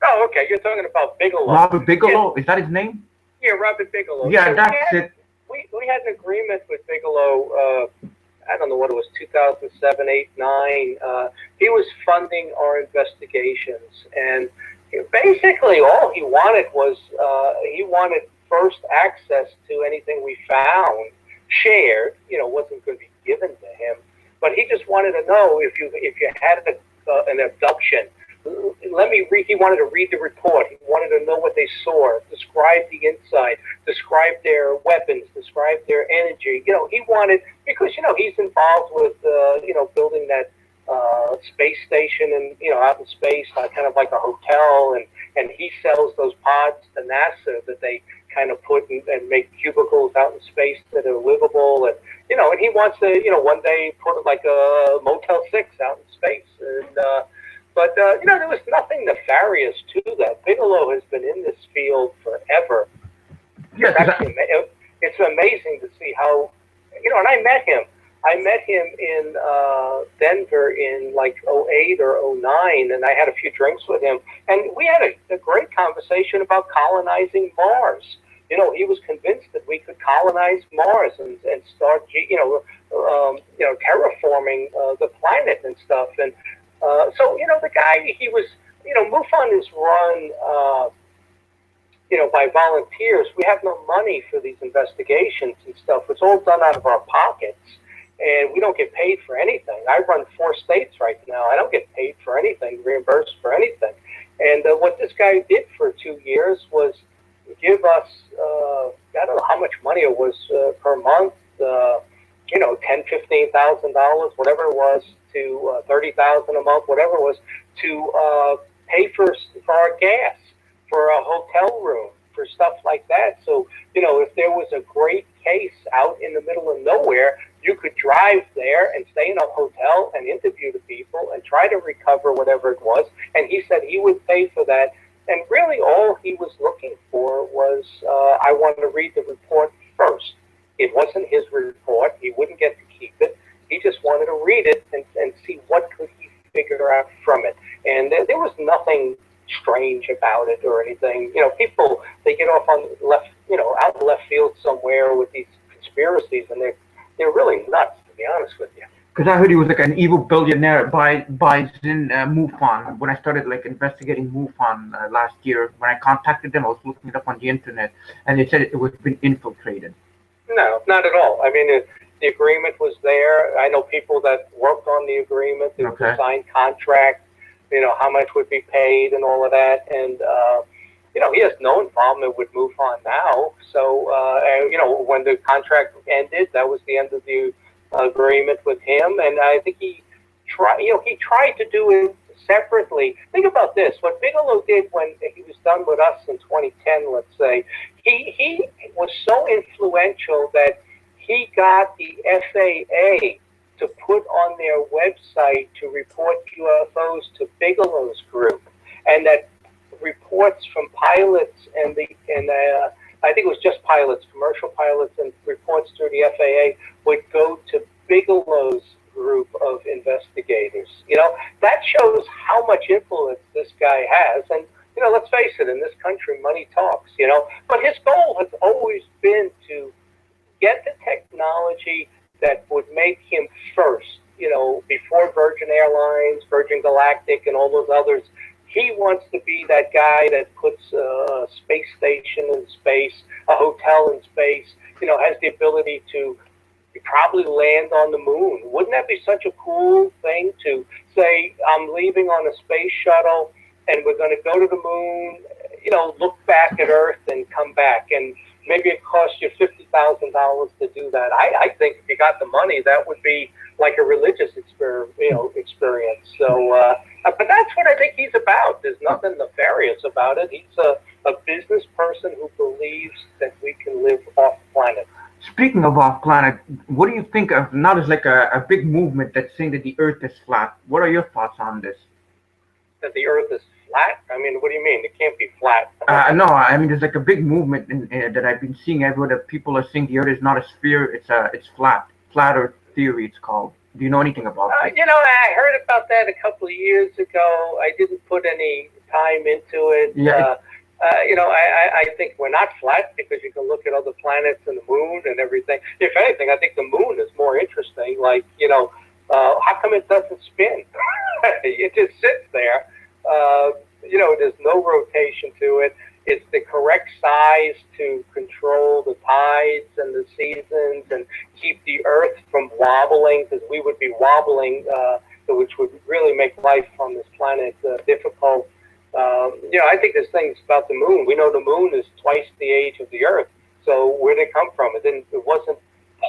Speaker 4: Oh, okay. You're talking about Bigelow.
Speaker 1: Robert Bigelow? Is that his name?
Speaker 4: Yeah, Robert Bigelow.
Speaker 1: Yeah, that's it.
Speaker 4: We had an agreement with Bigelow, I don't know what it was, 2007, 8, 9. He was funding our investigations. And basically all he wanted was, he wanted first access to anything we found, shared, wasn't going to be given to him. But he just wanted to know if you had an abduction. He wanted to read the report. He wanted to know what they saw, describe the inside, describe their weapons, describe their energy. He wanted, because, he's involved with, building that space station and, out in space, kind of like a hotel. And he sells those pods to NASA that they kind of put and make cubicles out in space that are livable. And, and he wants to, one day put it like a Motel 6 out in space. And, But, there was nothing nefarious to that. Bigelow has been in this field forever.
Speaker 1: Yes,
Speaker 4: it's amazing to see how, and I met him. I met him in Denver in like 08 or 09, and I had a few drinks with him. And we had a great conversation about colonizing Mars. He was convinced that we could colonize Mars and start, terraforming the planet and stuff. And so, the guy, he was, MUFON is run, by volunteers. We have no money for these investigations and stuff. It's all done out of our pockets, and we don't get paid for anything. I run 4 states right now. I don't get paid for anything, reimbursed for anything. And what this guy did for 2 years was give us, I don't know how much money it was per month, $10,000, $15,000, whatever it was, to $30,000 a month, whatever it was, to pay for our gas, for a hotel room, for stuff like that. So, if there was a great case out in the middle of nowhere, you could drive there and stay in a hotel and interview the people and try to recover whatever it was. And he said he would pay for that. And really all he was looking for was, I wanted to read the report first. It wasn't his report. He wouldn't get to keep it. He just wanted to read it and see what could he figure out from it. And there was nothing strange about it or anything. People, they get off on left, out in left field somewhere with these conspiracies, and they're really nuts, to be honest with you.
Speaker 1: Because I heard he was like an evil billionaire buys in MUFON. When I started investigating MUFON last year, when I contacted them, I was looking it up on the internet, and they said it was been infiltrated.
Speaker 4: No, not at all. I mean, the agreement was there. I know people that worked on the agreement. There was a signed contract, how much would be paid and all of that. And, he has no involvement with MUFON now. So, when the contract ended, that was the end of the agreement with him. And I think he tried to do it separately. Think about this. What Bigelow did when he was done with us in 2010, let's say, he was so influential that he got the FAA to put on their website to report UFOs to Bigelow's group. And that reports from pilots and I think it was just pilots, commercial pilots, and reports through the FAA would go to Bigelow's group of investigators. That shows how much influence this guy has. And, let's face it, in this country, money talks, But his goal has always been to get the technology that would make him first, before Virgin Airlines, Virgin Galactic, and all those others. He wants to be that guy that puts a space station in space, a hotel in space, has the ability to probably land on the moon. Wouldn't that be such a cool thing to say, I'm leaving on a space shuttle and we're going to go to the moon, look back at Earth and come back. And maybe it costs you $50,000 to do that. I think if you got the money, that would be like a religious experience. So, but that's what I think he's about. There's nothing nefarious about it. He's a business person who believes that we can live off planet.
Speaker 1: Speaking of off planet, what do you think of, now there's like a big movement that's saying that the Earth is flat. What are your thoughts on this?
Speaker 4: That the Earth is flat? I mean, what do you mean? It can't be flat.
Speaker 1: No, I mean, there's like a big movement that I've been seeing everywhere that people are saying the Earth is not a sphere, it's flat. Flat Earth theory, it's called. Do you know anything about that?
Speaker 4: I heard about that a couple of years ago. I didn't put any time into it.
Speaker 1: Yeah.
Speaker 4: I think we're not flat because you can look at other planets and the moon and everything. If anything, I think the moon is more interesting. Like, how come it doesn't spin? It just sits there. There's no rotation to it. It's the correct size to control the tides and the seasons and keep the Earth from wobbling, because we would be wobbling, which would really make life on this planet difficult. I think there's things about the moon. We know the moon is twice the age of the Earth. So where did it come from? It wasn't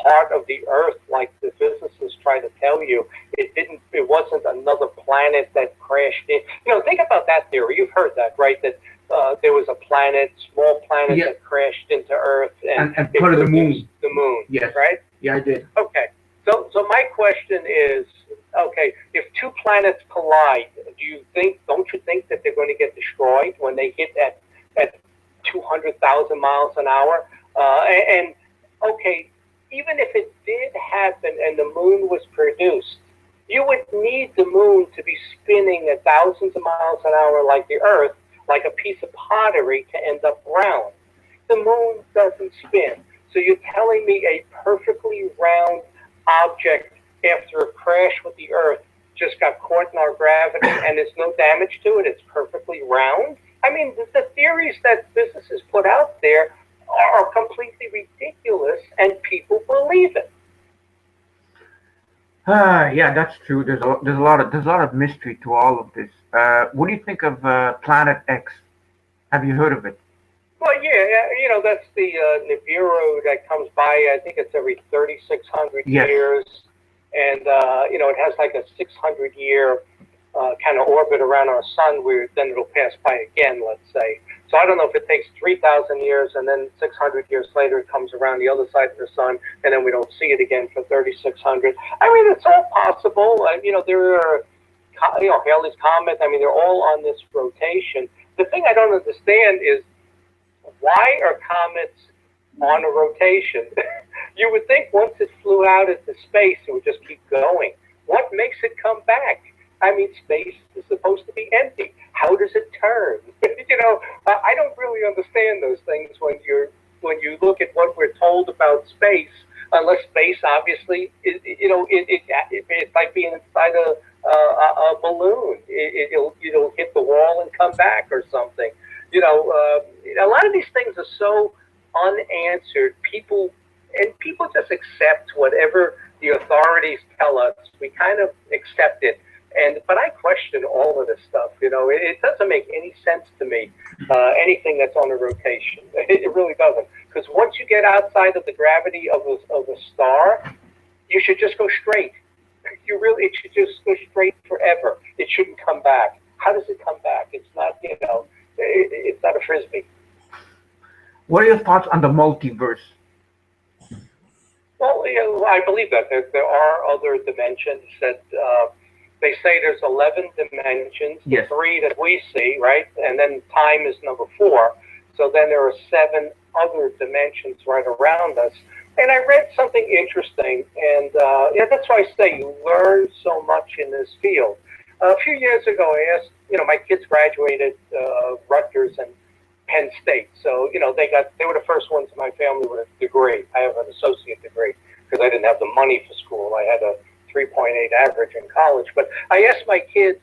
Speaker 4: part of the Earth like the physicists try to tell you. It wasn't another planet that crashed in. Think about that theory. You've heard that, right? That there was a small planet
Speaker 1: Yeah.
Speaker 4: that crashed into Earth and
Speaker 1: part of the moon.
Speaker 4: The moon.
Speaker 1: Yes.
Speaker 4: Right?
Speaker 1: Yeah, I did.
Speaker 4: Okay. So my question is, okay, if two planets collide, don't you think that they're going to get destroyed when they hit at 200,000 miles an hour? And okay, even if it did happen and the moon was produced, you would need the moon to be spinning at thousands of miles an hour like the Earth, like a piece of pottery, to end up round. The moon doesn't spin. So you're telling me a perfectly round object after a crash with the Earth just got caught in our gravity and there's no damage to it? It's perfectly round? I mean, the theories that physicists put out there are completely ridiculous, and people believe it.
Speaker 1: Yeah, that's true. There's a lot of mystery to all of this. What do you think of Planet X? Have you heard of it?
Speaker 4: Well, yeah, that's the Nibiru that comes by. I think it's every 3,600
Speaker 1: Yes.
Speaker 4: years, and it has like a 600-year kind of orbit around our sun, where then it'll pass by again, let's say. So I don't know if it takes 3,000 years and then 600 years later it comes around the other side of the sun and then we don't see it again for 3,600. I mean, it's all possible. There are, Halley's Comet. I mean, they're all on this rotation. The thing I don't understand is, why are comets on a rotation? You would think once it flew out into space, it would just keep going. What makes it come back? I mean, space is supposed to be empty. How does it turn? I don't really understand those things when you look at what we're told about space. Unless space, obviously, it's like being inside a balloon. It'll hit the wall and come back or something. A lot of these things are so unanswered. People just accept whatever the authorities tell us. We kind of accept it. But I question all of this stuff. It doesn't make any sense to me. Anything that's on a rotation, it really doesn't. Because once you get outside of the gravity of a star, you should just go straight. It should just go straight forever. It shouldn't come back. How does it come back? It's not, it's not a frisbee.
Speaker 1: What are your thoughts on the multiverse?
Speaker 4: Well, I believe that there are other dimensions that They say there's 11 dimensions, the
Speaker 1: Yes.
Speaker 4: 3 that we see, right? And then time is number 4. So then there are 7 other dimensions right around us. And I read something interesting, and yeah, that's why I say you learn so much in this field. A few years ago, I asked, my kids graduated Rutgers and Penn State. So, they were the first ones in my family with a degree. I have an associate degree because I didn't have the money for school. I had a 3.8 average in college. But I asked my kids,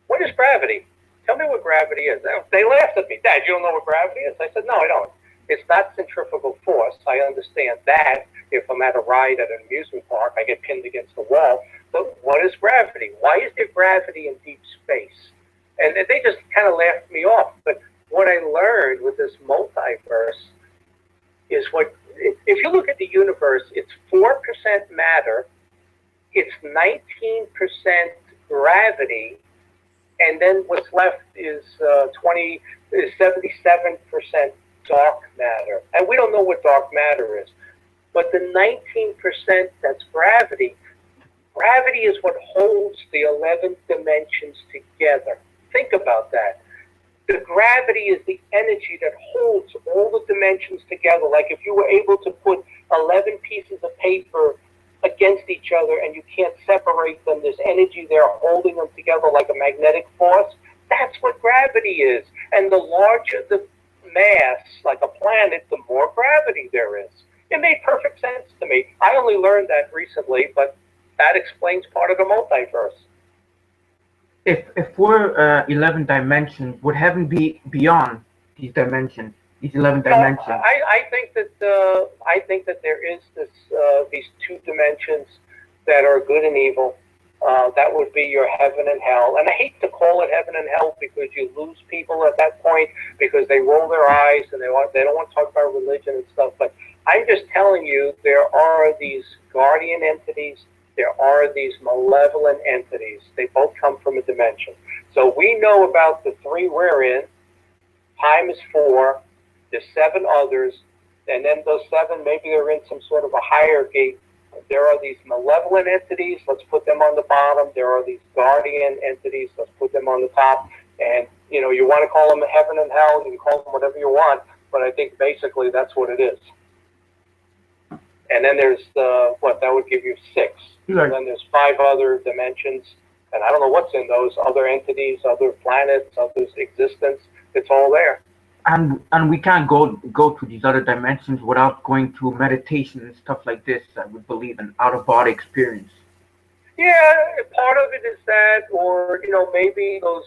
Speaker 4: what is gravity? Tell me what gravity is. They laughed at me. Dad, you don't know what gravity is? I said, no, I don't. It's not centrifugal force. I understand that. If I'm at a ride at an amusement park, I get pinned against the wall. But what is gravity? Why is there gravity in deep space? And they just kind of laughed me off. But what I learned with this multiverse is if you look at the universe, it's 4% matter, it's 19% gravity, and then what's left is 77% dark matter. And we don't know what dark matter is. But the 19% that's gravity is what holds the 11 dimensions together. Think about that. The gravity is the energy that holds all the dimensions together. Like if you were able to put 11 pieces of paper against each other and you can't separate them, there's energy there holding them together like a magnetic force. That's what gravity is. And the larger the mass, like a planet, the more gravity there is. It made perfect sense to me. I only learned that recently, but that explains part of the multiverse.
Speaker 1: If we're 11 dimensions, would heaven be beyond these dimensions, these 11 dimensions?
Speaker 4: No, I think that there is these 2 dimensions that are good and evil. That would be your heaven and hell. And I hate to call it heaven and hell because you lose people at that point because they roll their eyes and they don't want to talk about religion and stuff. But I'm just telling you, there are these guardian entities. There are these malevolent entities. They both come from a dimension. So we know about the 3 we're in. Time is 4. There's 7 others. And then those 7, maybe they're in some sort of a hierarchy. There are these malevolent entities. Let's put them on the bottom. There are these guardian entities. Let's put them on the top. And, you want to call them heaven and hell. You can call them whatever you want. But I think basically that's what it is. And then there's that would give you 6.
Speaker 1: Right.
Speaker 4: And then there's 5 other dimensions, and I don't know what's in those other entities, other planets, other existence. It's all there.
Speaker 1: And we can't go to these other dimensions without going through meditation and stuff like this. I would believe an out-of-body experience.
Speaker 4: Yeah, part of it is that, or maybe those,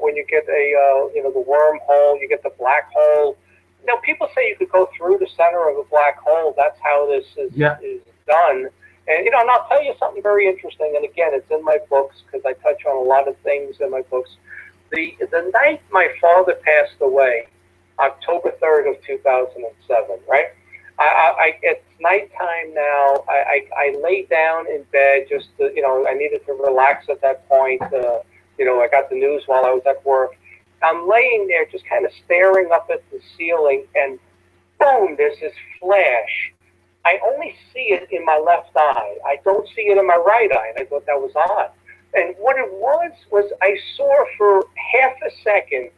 Speaker 4: when you get the wormhole, you get the black hole. People say you could go through the center of a black hole. That's how this is done. And, and I'll tell you something very interesting. And again, it's in my books because I touch on a lot of things in my books. The night my father passed away, October 3rd of 2007, right? It's nighttime now. I lay down in bed just to, I needed to relax at that point. I got the news while I was at work. I'm laying there just kind of staring up at the ceiling, and boom, there's this flash. I only see it in my left eye. I don't see it in my right eye, and I thought that was odd. And what it was I saw for half a second,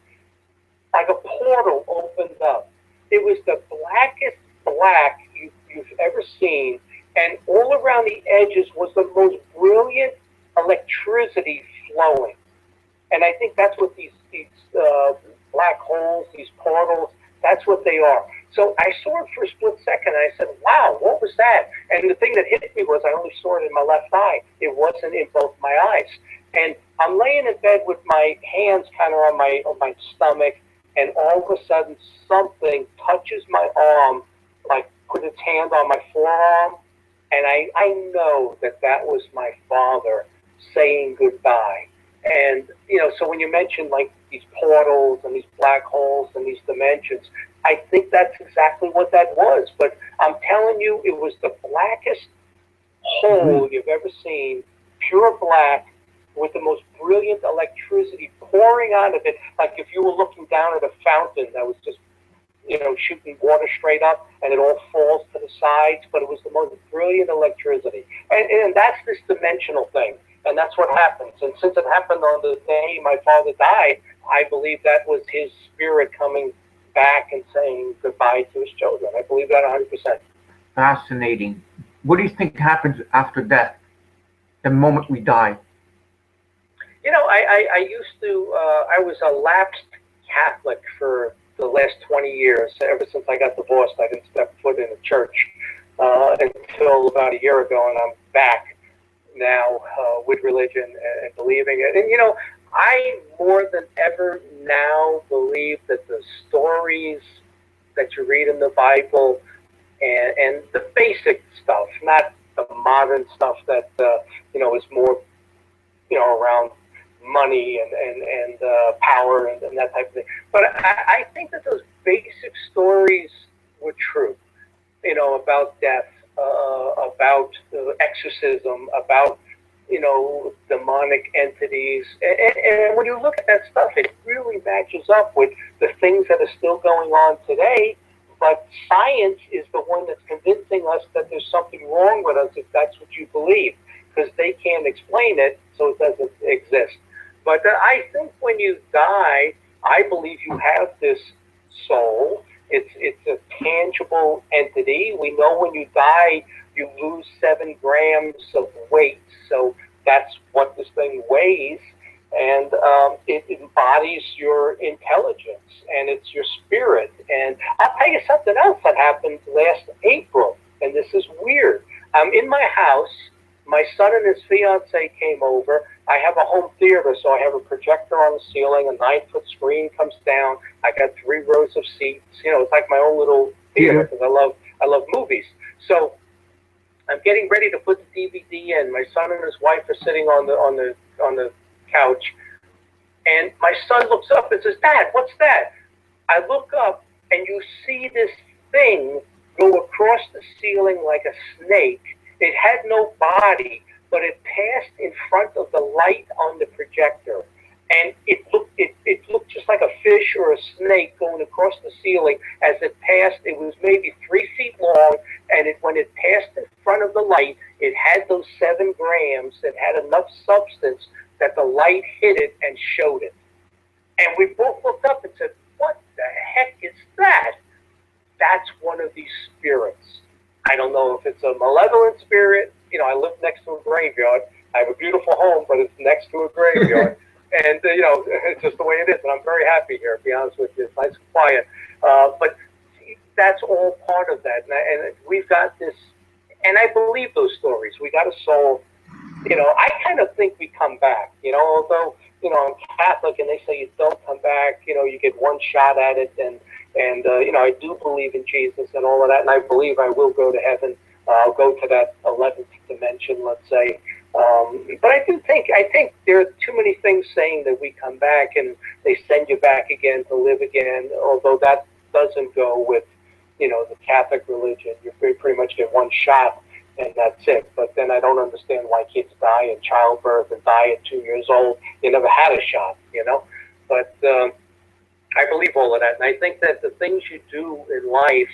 Speaker 4: like a portal opened up. It was the blackest black you've ever seen, and all around the edges was the most brilliant electricity flowing. And I think that's what these black holes, these portals, that's what they are. So I saw it for a split second, and I said, wow, what was that? And the thing that hit me was I only saw it in my left eye. It wasn't in both my eyes. And I'm laying in bed with my hands kind of on my stomach, and all of a sudden something touches my arm, like put its hand on my forearm, and I know that was my father saying goodbye. And, so when you mention like these portals and these black holes and these dimensions, I think that's exactly what that was. But I'm telling you, it was the blackest hole you've ever seen, pure black, with the most brilliant electricity pouring out of it, like if you were looking down at a fountain that was just, shooting water straight up, and it all falls to the sides, but it was the most brilliant electricity. And that's this dimensional thing. And that's what happens. And since it happened on the day my father died, I believe that was his spirit coming back and saying goodbye to his children. I believe that 100%.
Speaker 1: Fascinating. What do you think happens after death, the moment we die?
Speaker 4: You know, I used to, I was a lapsed Catholic for the last 20 years. Ever since I got divorced, I didn't step foot in a church until about a year ago, and I'm back now with religion and believing it. And, you know, I more than ever now believe that the stories that you read in the Bible and the basic stuff, not the modern stuff that, you know, is more, you know, around money and power and that type of thing. But I think that those basic stories were true, you know, about death, about exorcism, about, you know, demonic entities. And when you look at that stuff, it really matches up with the things that are still going on today. But science is the one that's convincing us that there's something wrong with us if that's what you believe, because they can't explain it, so it doesn't exist. But I think when you die, I believe you have this soul. It's a tangible entity. We know when you die, you lose 7 grams of weight. So that's what this thing weighs. And it embodies your intelligence, and it's your spirit. And I'll tell you something else that happened last April, and this is weird. I'm in my house. My son and his fiance came over. I have a home theater, so I have a projector on the ceiling, a 9-foot screen comes down. I got 3 rows of seats. You know, it's like my own little theater because I love movies. So I'm getting ready to put the DVD in. My son and his wife are sitting on the couch, and my son looks up and says, "Dad, what's that?" I look up, and you see this thing go across the ceiling like a snake. It had no body, but it passed in front of the light on the projector, and it looked just like a fish or a snake going across the ceiling. As it passed, it was maybe 3 feet long, and when it passed in front of the light, it had those 7 grams. It had enough substance that the light hit it and showed it. And we both looked up and said, "What the heck is that?" That's one of these spirits. I don't know if it's a malevolent spirit. You know, I live next to a graveyard. I have a beautiful home, but it's next to a graveyard. And, you know, it's just the way it is. And I'm very happy here, to be honest with you. It's nice and quiet. But that's all part of that. And we've got this, and I believe those stories. We got a soul. You know, I kind of think we come back, you know, although, you know, I'm Catholic and they say you don't come back, you know, you get one shot at it. And you know, I do believe in Jesus and all of that. And I believe I will go to heaven. I'll go to that 11th dimension, let's say. But I think there are too many things saying that we come back and they send you back again to live again, although that doesn't go with, you know, the Catholic religion. You pretty much get one shot and that's it. But then I don't understand why kids die in childbirth and die at 2 years old. You never had a shot, you know. But I believe all of that. And I think that the things you do in life,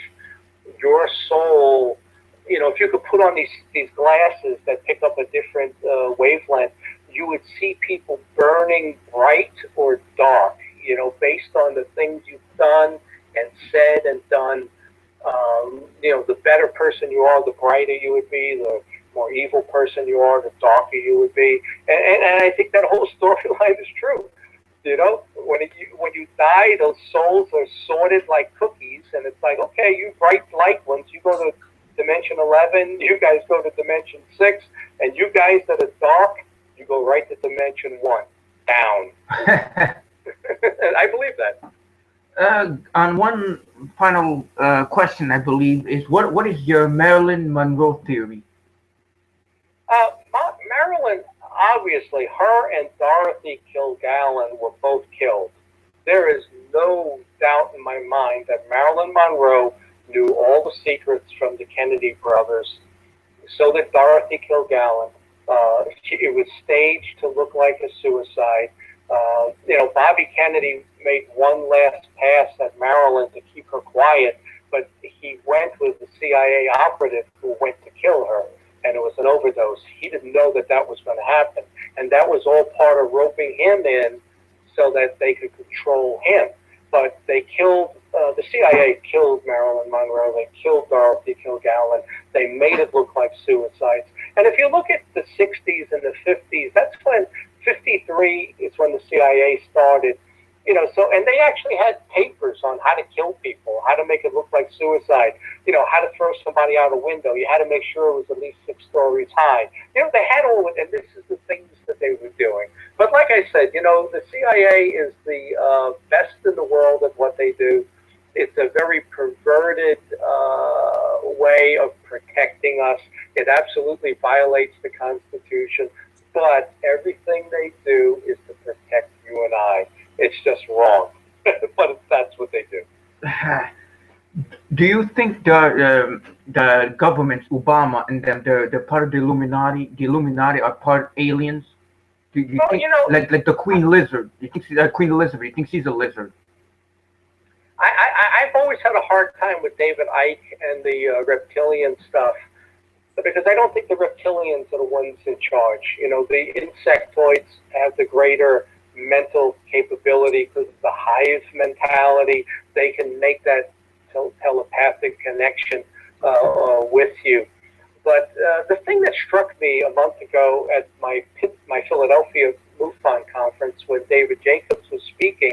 Speaker 4: your soul, you know, if you could put on these glasses that pick up a different wavelength, you would see people burning bright or dark, you know, based on the things you've done and said and done. You know, the better person you are, the brighter you would be. The more evil person you are, the darker you would be. And I think that whole storyline is true. You know, when you die, those souls are sorted like cookies, and it's like, okay, you bright light ones, you go to dimension 11, you guys go to dimension 6, and you guys that are dark, you go right to dimension 1, down. I believe that.
Speaker 1: On one final question, I believe, is what is your Marilyn Monroe theory?
Speaker 4: Marilyn, obviously, her and Dorothy Kilgallen were both killed. There is no doubt in my mind that Marilyn Monroe knew all the secrets from the Kennedy brothers. So did Dorothy Kilgallen. It was staged to look like a suicide. You know, Bobby Kennedy made one last pass at Marilyn to keep her quiet, but he went with the CIA operative who went to kill her. and it was an overdose. He didn't know that that was going to happen. And that was all part of roping him in so that they could control him. But they killed, the CIA killed Marilyn Monroe, they killed Dorothy Kilgallen, they made it look like suicides. And if you look at the 60s and the 50s, that's when, 53 is when the CIA started. You know, so, and they actually had papers on how to kill people, how to make it look like suicide, you know, how to throw somebody out a window. You had to make sure it was at least 6 stories high. You know, they had all of it, and this is the things that they were doing. But like I said, you know, the CIA is the best in the world at what they do. It's a very perverted way of protecting us. It absolutely violates the Constitution, but everything they do is to protect you and I. It's just wrong, but that's what they do.
Speaker 1: Do you think the governments, Obama and them, they're part of the Illuminati? The Illuminati are part aliens? Do you
Speaker 4: Well,
Speaker 1: think,
Speaker 4: you know,
Speaker 1: like the Queen Lizard? You think Queen Elizabeth? You think she's a lizard?
Speaker 4: I've always had a hard time with David Icke and the reptilian stuff, because I don't think the reptilians are the ones in charge. You know, the insectoids have the greater mental capability because of the hive mentality. They can make that telepathic connection with you. But the thing that struck me a month ago at my Philadelphia MUFON conference when David Jacobs was speaking,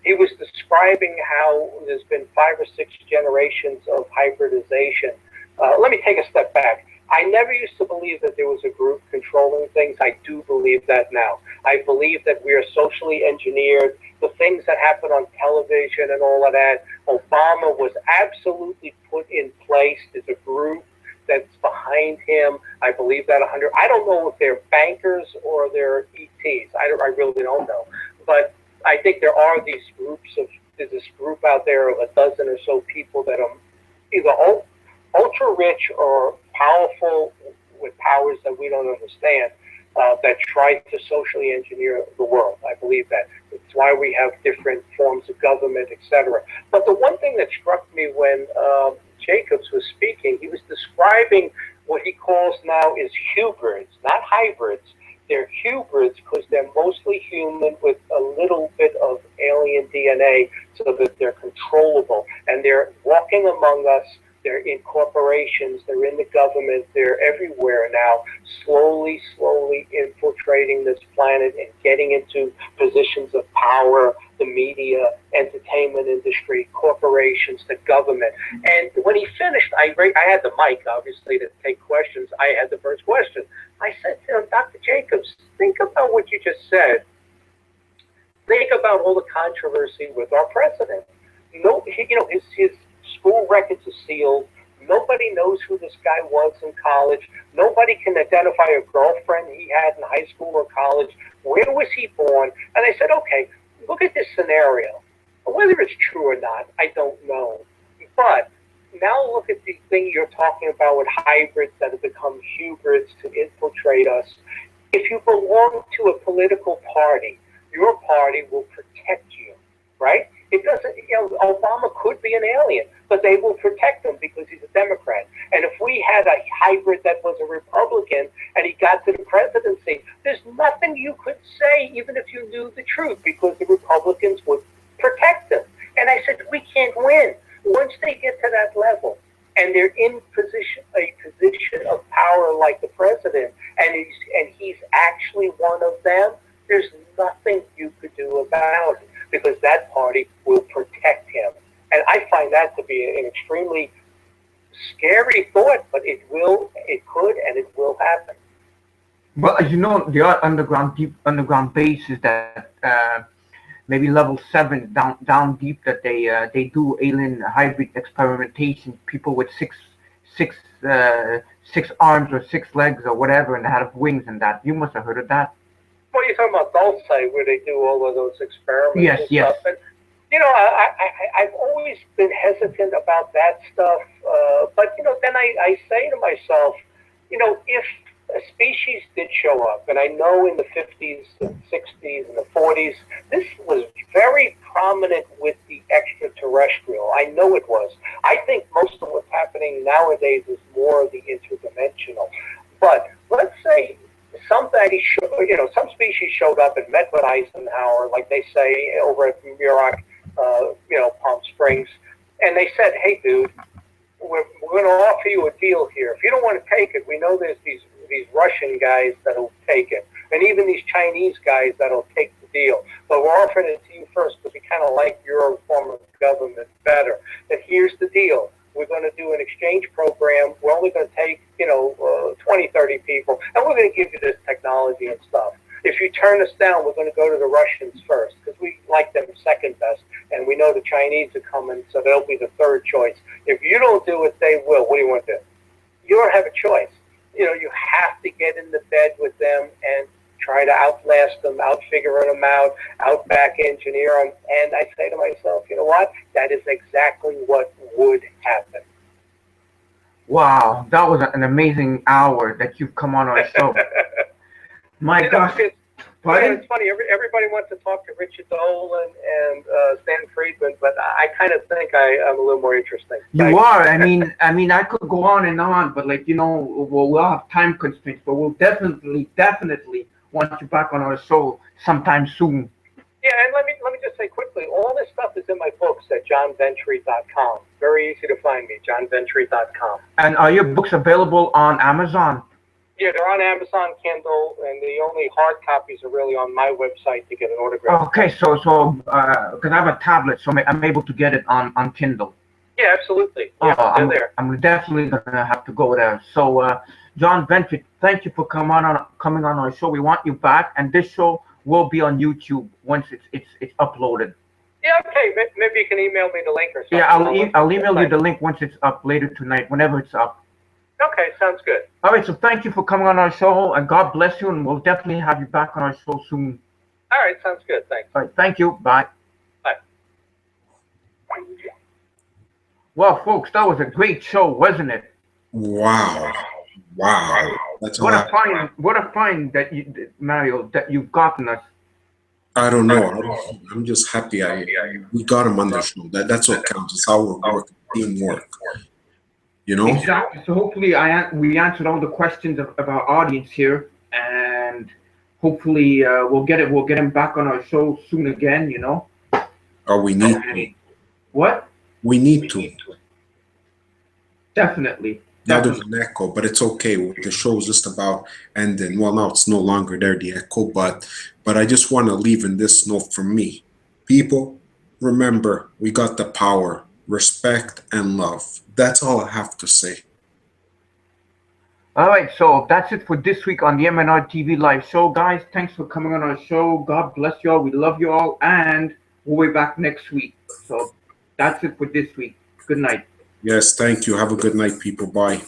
Speaker 4: he was describing how there's been 5 or 6 generations of hybridization. Let me take a step back. I never used to believe that there was a group controlling things. I do believe that now. I believe that we are socially engineered. The things that happen on television and all of that, Obama was absolutely put in place. There's a group that's behind him. I believe that 100. I don't know if they're bankers or they're ETs. I really don't know. But I think there are these groups of, there's this group out there of a dozen or so people that are either ultra rich or powerful with powers that we don't understand, that try to socially engineer the world. I believe that. It's why we have different forms of government, etc. But the one thing that struck me when Jacobs was speaking, he was describing what he calls now is hybrids, not hybrids. They're hybrids because they're mostly human with a little bit of alien DNA so that they're controllable. And they're walking among us. They're in corporations, they're in the government, they're everywhere now, slowly infiltrating this planet and getting into positions of power, the media, entertainment industry, corporations, the government. And when he finished, I had the mic, obviously, to take questions. I had the first question. I said to him, Dr. Jacobs, think about what you just said. Think about all the controversy with our president. No, you know, his school records are sealed. Nobody knows who this guy was in college. Nobody can identify a girlfriend he had in high school or college. Where was he born? And I said, okay, look at this scenario. Whether it's true or not, I don't know. But now look at the thing you're talking about with hybrids that have become hybrids to infiltrate us. If you belong to a political party, your party will protect you, right? It doesn't, you know, Obama could be an alien, but they will protect him because he's a Democrat. And if we had a hybrid that was a Republican and he got to the presidency, there's nothing you could say, even if you knew the truth, because the Republicans would protect him. And I said, we can't win. Once they get to that level and they're in a position of power like the president, and he's actually one of them, there's nothing you could do about it, because that party will protect him. And I find that to be an extremely scary thought, but it could, and it will happen.
Speaker 1: Well, as you know, there are deep underground bases that maybe level 7 down deep that they do alien hybrid experimentation. People with six arms or 6 legs or whatever, and have wings and that. You must have heard of that.
Speaker 4: Well, you're talking about Dulce, where they do all of those experiments.
Speaker 1: Yes,
Speaker 4: and
Speaker 1: yes.
Speaker 4: stuff. And, you know, I've always been hesitant about that stuff. But, you know, then I say to myself, you know, if a species did show up, and I know in the 50s, and 60s, and the 40s, this was very prominent with the extraterrestrial. I know it was. I think most of what's happening nowadays is more of the interdimensional. But let's say some species showed up and met with Eisenhower, like they say over at Muroc, Palm Springs, and they said, "Hey, dude, we're going to offer you a deal here. If you don't want to take it, we know there's these Russian guys that'll take it, and even these Chinese guys that'll take the deal. But we're offering it to you first because we kind of like your form of government better. And here's the deal. We're going to do an exchange program. We're only going to take, 20, 30 people, and we're going to give you this technology and stuff. If you turn us down, we're going to go to the Russians first because we like them second best, and we know the Chinese are coming, so they'll be the third choice. If you don't do it, they will. What do you want to do? You don't have a choice. You have to get in the bed with them and try to outlast them, outfigure them out back engineer them. And I say to myself, you know what? That is exactly what would happen.
Speaker 1: Wow, that was an amazing hour that you've come on our show. My gosh.
Speaker 4: It's funny. Everybody wants to talk to Richard Dolan and Stan Friedman, but I kind of think I'm a little more interesting.
Speaker 1: You are. I mean, I could go on and on, but we'll have time constraints. But we'll definitely want you back on our show sometime soon.
Speaker 4: Yeah, and let me just say quickly, all this stuff is in my books at johnventre.com. Very easy to find me, johnventre.com.
Speaker 1: And are your books available on Amazon?
Speaker 4: Yeah, they're on Amazon Kindle, and the only hard copies are really on my website to get an autograph.
Speaker 1: Okay, so because I have a tablet, so I'm able to get it on Kindle.
Speaker 4: Yeah, absolutely. Yeah, there.
Speaker 1: I'm definitely gonna have to go there. So, John Ventre, thank you for coming on our show. We want you back, and this show will be on YouTube once it's uploaded.
Speaker 4: Yeah, okay. Maybe you can email me the link or something.
Speaker 1: Yeah, I'll email you the link once it's up later tonight, whenever it's up.
Speaker 4: Okay, sounds good.
Speaker 1: All right, so thank you for coming on our show, and God bless you, and we'll definitely have you back on our show soon.
Speaker 4: All right, sounds good. Thanks.
Speaker 1: All right, thank you. Bye.
Speaker 4: Bye.
Speaker 1: Well, folks, that was a great show, wasn't it?
Speaker 2: Wow. That's
Speaker 1: what a find that you, Mario, that you've gotten us.
Speaker 2: I don't know. I'm just happy we got him on the show. That's what counts. It's our work, teamwork.
Speaker 1: Exactly. So hopefully we answered all the questions of our audience here, and hopefully we'll get him back on our show soon again.
Speaker 2: Or we need to.
Speaker 1: What?
Speaker 2: We need to.
Speaker 1: Definitely.
Speaker 2: Now there's an echo, but it's okay. The show's just about ending. Well, now it's no longer there, the echo, but I just want to leave in this note from me. People, remember, we got the power, respect, and love. That's all I have to say.
Speaker 1: All right, so that's it for this week on the MnRTV Live Show. Guys, thanks for coming on our show. God bless you all. We love you all, and we'll be back next week. So that's it for this week. Good night.
Speaker 2: Yes, thank you. Have a good night, people. Bye.